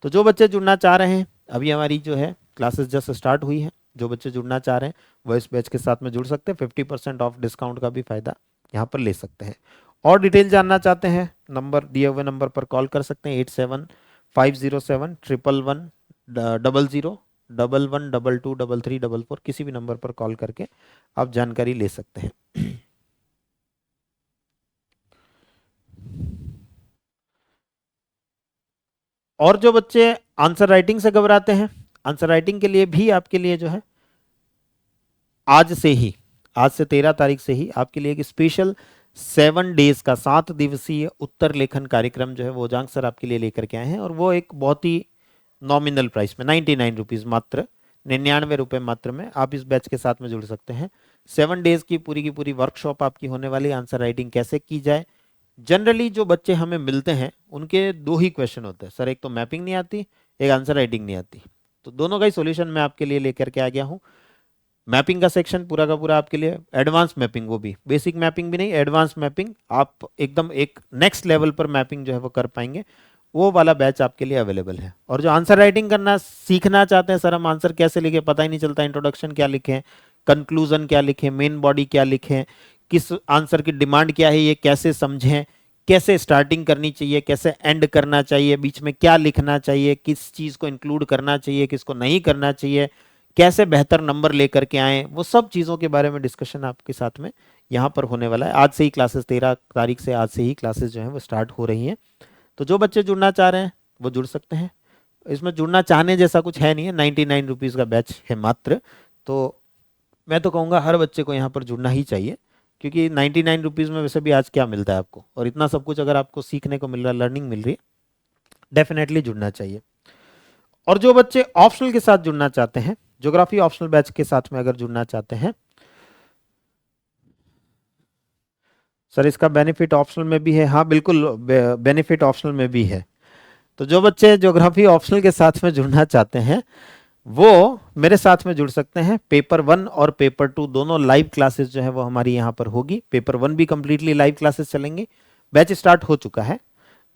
तो जो बच्चे जुड़ना चाह रहे हैं, अभी हमारी जो है क्लासेस जस्ट स्टार्ट हुई है, जो बच्चे जुड़ना चाह रहे हैं वो इस बैच के साथ में जुड़ सकते हैं। 50% ऑफ डिस्काउंट का भी फायदा यहाँ पर ले सकते हैं। और डिटेल जानना चाहते हैं, नंबर दिए हुए नंबर पर कॉल कर सकते हैं, 875071110011223344, किसी भी नंबर पर कॉल करके आप जानकारी ले सकते हैं। और जो बच्चे आंसर राइटिंग से घबराते हैं, आंसर राइटिंग के लिए भी आपके लिए जो है आज से ही, आज से 13 तारीख से ही आपके लिए एक स्पेशल 7 डेज का 7 दिवसीय उत्तर लेखन कार्यक्रम जो है वो जांग सर आपके लिए लेकर के आए हैं। और वो एक बहुत ही नॉमिनल प्राइस में, ₹99 मात्र, ₹99 मात्र में आप इस बैच के साथ में जुड़ सकते हैं। 7 डेज की पूरी वर्कशॉप आपकी होने वाली, आंसर राइटिंग कैसे की जाए। जनरली जो बच्चे हमें मिलते हैं उनके दो ही क्वेश्चन होते हैं सर, एक तो मैपिंग नहीं आती, एक आंसर राइटिंग नहीं आती। तो दोनों का ही सॉल्यूशन मैं आपके लिए लेकर के आ गया हूँ। मैपिंग का सेक्शन पूरा का पूरा आपके लिए, एडवांस मैपिंग, वो भी बेसिक मैपिंग भी नहीं, एडवांस मैपिंग, आप एकदम एक नेक्स्ट लेवल पर मैपिंग जो है वो कर पाएंगे, वो वाला बैच आपके लिए अवेलेबल है। और जो आंसर राइटिंग करना सीखना चाहते हैं, सर हम आंसर कैसे लिखे, पता ही नहीं चलता, इंट्रोडक्शन क्या लिखें, कंक्लूजन क्या लिखें, मेन बॉडी क्या लिखें, किस आंसर की डिमांड क्या है ये कैसे समझें, कैसे स्टार्टिंग करनी चाहिए, कैसे एंड करना चाहिए, बीच में क्या लिखना चाहिए, किस चीज़ को इंक्लूड करना चाहिए, किसको नहीं करना चाहिए, कैसे बेहतर नंबर लेकर के आए, वो सब चीज़ों के बारे में डिस्कशन आपके साथ में यहाँ पर होने वाला है। आज से ही क्लासेस, 13 तारीख से आज से ही क्लासेस जो हैं वो स्टार्ट हो रही हैं। तो जो बच्चे जुड़ना चाह रहे हैं वो जुड़ सकते हैं। इसमें जुड़ना चाहने जैसा कुछ है नहीं है, ₹99 का बैच है मात्र। तो मैं तो कहूँगा हर बच्चे को यहाँ पर जुड़ना ही चाहिए, क्योंकि ₹99 में वैसे भी आज क्या मिलता है आपको, और इतना सब कुछ अगर आपको सीखने को मिल रहा है, लर्निंग मिल रही है, डेफिनेटली जुड़ना चाहिए। और जो बच्चे ऑप्शनल के साथ जुड़ना चाहते हैं, ज्योग्राफी ऑप्शनल बैच के साथ में अगर जुड़ना चाहते हैं, सर इसका बेनिफिट ऑप्शनल में भी है, हाँ बिल्कुल, बेनिफिट ऑप्शनल में भी है। तो जो बच्चे ज्योग्राफी ऑप्शनल के साथ में जुड़ना चाहते हैं वो मेरे साथ में जुड़ सकते हैं। पेपर 1 और पेपर 2 दोनों लाइव क्लासेस जो है वो हमारी यहाँ पर होगी। पेपर 1 भी कंप्लीटली लाइव क्लासेस चलेंगी, बैच स्टार्ट हो चुका है।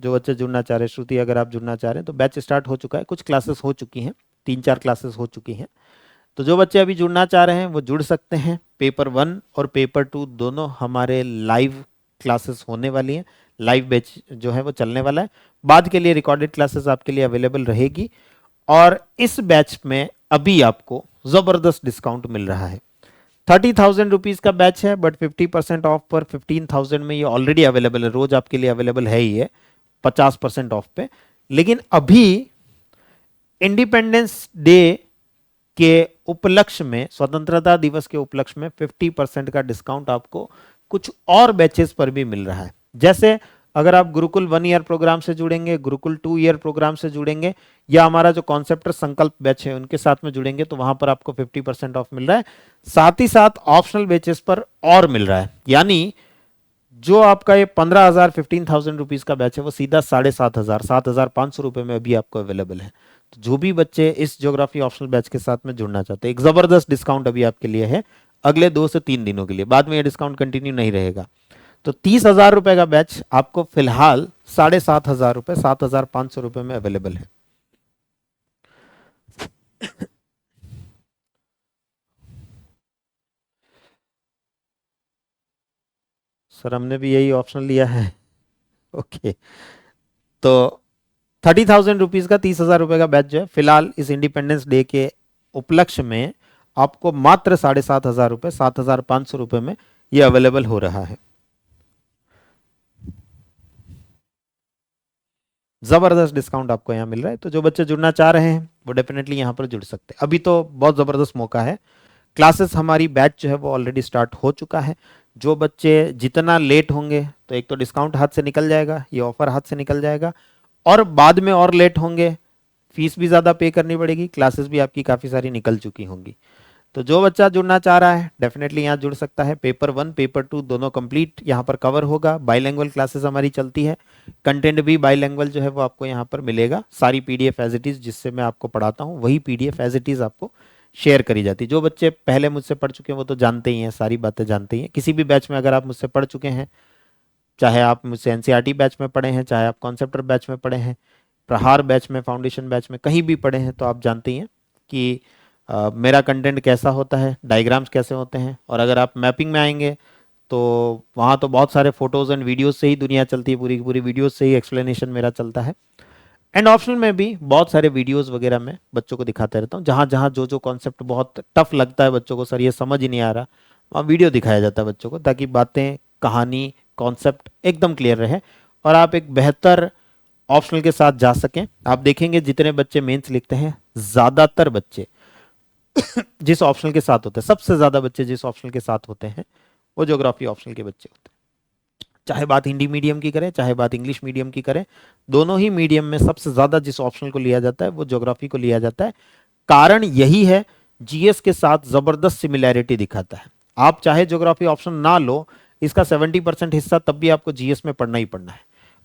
जो बच्चे जुड़ना चाह रहे हैं, श्रुति अगर आप जुड़ना चाह रहे हैं तो बैच स्टार्ट हो चुका है, कुछ क्लासेस हो चुकी हैं, 3 4 क्लासेस हो चुकी हैं। तो जो बच्चे अभी जुड़ना चाह रहे हैं वो जुड़ सकते हैं। पेपर 1 और पेपर 2 दोनों हमारे लाइव क्लासेस होने वाली हैं, लाइव बैच जो है वो चलने वाला है। बाद के लिए रिकॉर्डेड क्लासेस आपके लिए अवेलेबल रहेगी। और इस बैच में अभी आपको जबरदस्त डिस्काउंट मिल रहा है। 30,000 रुपीज का बैच है, बट 50% ऑफ पर 15,000 में ये ऑलरेडी अवेलेबल है, रोज आपके लिए अवेलेबल है ही है 50% ऑफ पे। लेकिन अभी इंडिपेंडेंस डे के उपलक्ष्य में, स्वतंत्रता दिवस के उपलक्ष्य में 50% का डिस्काउंट आपको कुछ और बैचेस पर भी मिल रहा है। जैसे अगर आप गुरुकुल 1 ईयर प्रोग्राम से जुड़ेंगे, गुरुकुल 2 ईयर प्रोग्राम से जुड़ेंगे, या हमारा जो कॉन्सेप्टर संकल्प बैच है उनके साथ में जुड़ेंगे, तो वहां पर आपको 50% ऑफ मिल रहा है। साथ ही साथ ऑप्शनल बैचेस पर और मिल रहा है, यानी जो आपका ये 15,000 15,000 रुपीज का बैच है वो सीधा 7,500 7,500 रुपए में अभी आपको अवेलेबल है। तो जो भी बच्चे इस ज्योग्राफी ऑप्शनल बैच के साथ में जुड़ना चाहते हैं, एक जबरदस्त डिस्काउंट अभी आपके लिए है अगले 2 से 3 दिनों के लिए, बाद में ये डिस्काउंट कंटिन्यू नहीं रहेगा। तो 30,000 रुपए का बैच आपको फिलहाल 7,500 रुपए, 7,500 रुपए में अवेलेबल है। सर हमने भी यही ऑप्शन लिया है। ओके, तो 30,000 रुपीज का 30,000 रुपए का बैच जो है फिलहाल इस इंडिपेंडेंस डे के उपलक्ष्य में आपको मात्र 7,500 रुपए, 7,500 रुपए में ये अवेलेबल हो रहा है। जबरदस्त डिस्काउंट आपको यहाँ मिल रहा है, तो जो बच्चे जुड़ना चाह रहे हैं वो डेफिनेटली यहाँ पर जुड़ सकते हैं। अभी तो बहुत जबरदस्त मौका है। क्लासेस हमारी बैच जो है वो ऑलरेडी स्टार्ट हो चुका है। जो बच्चे जितना लेट होंगे तो एक तो डिस्काउंट हाथ से निकल जाएगा, ये ऑफर हाथ से निकल जाएगा, और बाद में और लेट होंगे फीस भी ज़्यादा पे करनी पड़ेगी, क्लासेस भी आपकी काफ़ी सारी निकल चुकी होंगी। तो जो बच्चा जुड़ना चाह रहा है डेफिनेटली यहाँ जुड़ सकता है। पेपर 1 पेपर 2 दोनों कंप्लीट यहाँ पर कवर होगा। बाइलैंग्वेज क्लासेस हमारी चलती है, कंटेंट भी बाइलैंग्वेज जो है वो आपको यहाँ पर मिलेगा। सारी पीडीएफ एज इट इज़ जिससे मैं आपको पढ़ाता हूँ वही पीडीएफ एज इट इज़ आपको शेयर करी जाती है। जो बच्चे पहले मुझसे पढ़ चुके हैं वो तो जानते ही हैं, सारी बातें जानते ही हैं। किसी भी बैच में अगर आप मुझसे पढ़ चुके हैं, चाहे आप मुझसे एनसीईआरटी बैच में पढ़े हैं, चाहे आप कॉन्सेप्टर बैच में पढ़े हैं, प्रहार बैच में, फाउंडेशन बैच में, कहीं भी पढ़े हैं, तो आप जानते ही हैं कि मेरा कंटेंट कैसा होता है, डायग्राम्स कैसे होते हैं। और अगर आप मैपिंग में आएंगे तो वहाँ तो बहुत सारे फोटोज़ एंड वीडियोज़ से ही दुनिया चलती है, पूरी की पूरी वीडियोज़ से ही एक्सप्लेनेशन मेरा चलता है। एंड ऑप्शनल में भी बहुत सारे वीडियोज़ वगैरह मैं बच्चों को दिखाते रहता हूँ। जहाँ जहाँ जो जो कॉन्सेप्ट बहुत टफ लगता है बच्चों को, सर ये समझ ही नहीं आ रहा, वहाँ वीडियो दिखाया जाता है बच्चों को, ताकि बातें, कहानी, कॉन्सेप्ट एकदम क्लियर रहे और आप एक बेहतर ऑप्शनल के साथ जा सकें। आप देखेंगे जितने बच्चे मेंस लिखते हैं, ज़्यादातर बच्चे जिस ऑप्शनल के साथ होते हैं, सबसे ज़्यादा बच्चे जिस ऑप्शनल के साथ होते हैं वो ज्योग्राफी ऑप्शनल के बच्चे होते हैं। चाहे बात हिंदी मीडियम की करें, चाहे बात इंग्लिश मीडियम की करें, दोनों ही मीडियम में सबसे ज़्यादा जिस ऑप्शनल को लिया जाता है वो ज्योग्राफी को लिया जाता है। कारण यही है, जीएस के साथ ज़बरदस्त सिमिलैरिटी दिखाता है। आप चाहे ज्योग्राफी ऑप्शन ना लो, इसका 70% हिस्सा तब भी आपको जीएस में पढ़ना ही पढ़ना है।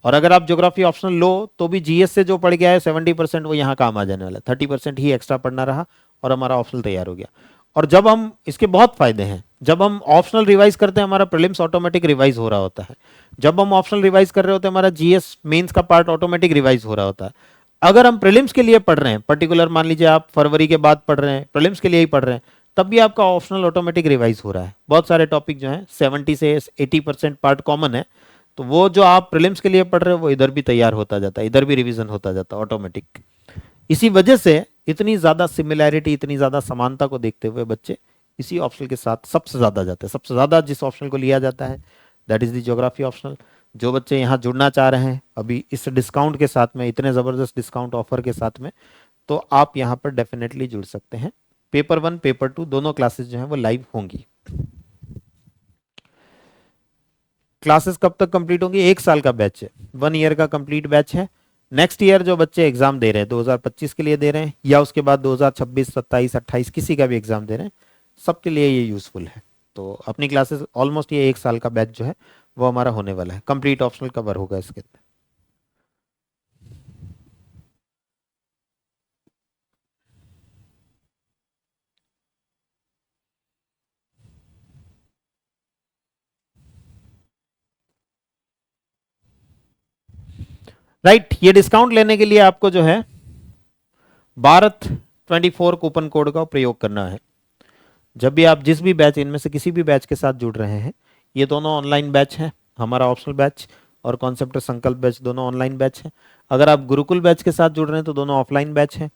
और अगर आप ज्योग्राफी ऑप्शनल लो तो भी जीएस से जो पढ़ गया है 70% वो यहाँ काम आ जाने वाला है, 30% ही एक्स्ट्रा पढ़ना रहा और हमारा ऑप्शनल तैयार हो गया। और जब हम, इसके बहुत फायदे हैं, जब हम ऑप्शनल रिवाइज करते हैं हमारा प्रीलिम्स ऑटोमेटिक रिवाइज हो रहा होता है। जब हम ऑप्शनल रिवाइज कर रहे होते हैं हमारा जीएस मेंस का पार्ट ऑटोमेटिक रिवाइज हो रहा होता है। अगर हम प्रीलिम्स के लिए पढ़ रहे हैं, पर्टिकुलर मान लीजिए आप फरवरी के बाद पढ़ रहे हैं, प्रीलिम्स के लिए ही पढ़ रहे हैं, तब भी आपका ऑप्शनल ऑटोमेटिक रिवाइज हो रहा है। बहुत सारे टॉपिक जो हैं 70 से 80% पार्ट कॉमन है, तो वो जो आप प्रीलिम्स के लिए पढ़ रहे हो वो इधर भी तैयार होता जाता है, इधर भी रिवीजन होता जाता है ऑटोमेटिक। इसी वजह से इतनी ज़्यादा सिमिलैरिटी, इतनी ज़्यादा समानता को देखते हुए बच्चे इसी ऑप्शनल के साथ सबसे ज़्यादा जाते हैं। सबसे ज़्यादा जिस ऑप्शनल को लिया जाता है that is the geography optional. जो बच्चे यहाँ जुड़ना चाह रहे हैं अभी इस डिस्काउंट के साथ में, इतने ज़बरदस्त डिस्काउंट ऑफर के साथ में, तो आप यहाँ पर डेफिनेटली जुड़ सकते हैं। पेपर 1 पेपर 2 दोनों क्लासेस जो हैं वो लाइव होंगी। क्लासेस कब तक कंप्लीट होंगी? 1 साल का बैच है, 1 ईयर का कंप्लीट बैच है। नेक्स्ट ईयर जो बच्चे एग्जाम दे रहे हैं 2025 के लिए दे रहे हैं, या उसके बाद 2026, 27, 28 किसी का भी एग्जाम दे रहे हैं, सबके लिए ये यूजफुल है। तो अपनी क्लासेस ऑलमोस्ट ये 1 साल का बैच जो है वो हमारा होने वाला है। कंप्लीट ऑप्शनल कवर होगा इसके अंदर। राइट, ये डिस्काउंट लेने के लिए आपको जो है भारत 24 कूपन कोड का प्रयोग करना है। जब भी आप जिस भी बैच, इनमें से किसी भी बैच के साथ जुड़ रहे हैं, ये दोनों ऑनलाइन बैच हैं, हमारा ऑप्शनल बैच और कॉन्सेप्ट संकल्प बैच दोनों ऑनलाइन बैच हैं। अगर आप गुरुकुल बैच के साथ जुड़ रहे हैं तो दोनों ऑफलाइन बैच हैं।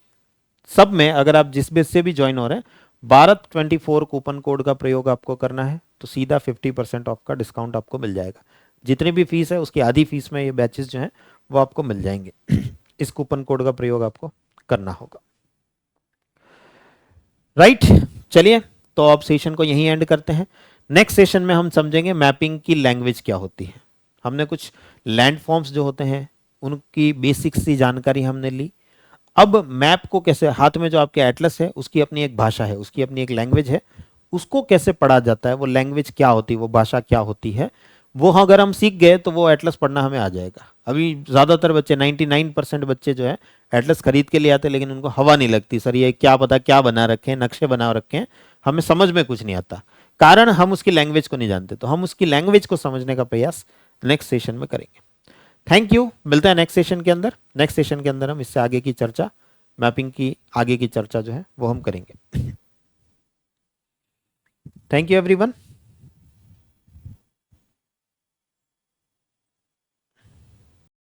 सब में अगर आप जिस बैच से भी ज्वाइन हो रहे हैं, भारत 24 कूपन कोड का प्रयोग आपको करना है, तो सीधा 50% ऑफ का डिस्काउंट आपको मिल जाएगा। जितनी भी फीस है उसकी आधी फीस में ये बैचेस जो हैं वो आपको मिल जाएंगे। इस कूपन कोड का प्रयोग आपको करना होगा। राइट, चलिए तो अब सेशन को यहीं एंड करते हैं। नेक्स्ट सेशन में हम समझेंगे मैपिंग की लैंग्वेज क्या होती है। हमने कुछ लैंड फॉर्म्स जो होते हैं उनकी बेसिक सी जानकारी हमने ली। अब मैप को कैसे, हाथ में जो आपके एटलस है उसकी अपनी एक भाषा है, उसकी अपनी एक लैंग्वेज है, उसको कैसे पढ़ा जाता है, वो लैंग्वेज क्या होती है, वो भाषा क्या होती है, वो अगर हम सीख गए तो वो एटलस पढ़ना हमें आ जाएगा। अभी ज़्यादातर बच्चे 99% बच्चे जो है एटलस खरीद के लिए आते हैं, लेकिन उनको हवा नहीं लगती, सर ये क्या पता क्या बना रखे हैं, नक्शे बना रखे हैं, हमें समझ में कुछ नहीं आता, कारण हम उसकी लैंग्वेज को नहीं जानते। तो हम उसकी लैंग्वेज को समझने का प्रयास नेक्स्ट सेशन में करेंगे। थैंक यू, मिलता है नेक्स्ट सेशन के अंदर। नेक्स्ट सेशन के अंदर हम इससे आगे की चर्चा, मैपिंग की आगे की चर्चा जो है वो हम करेंगे। Thank you everyone.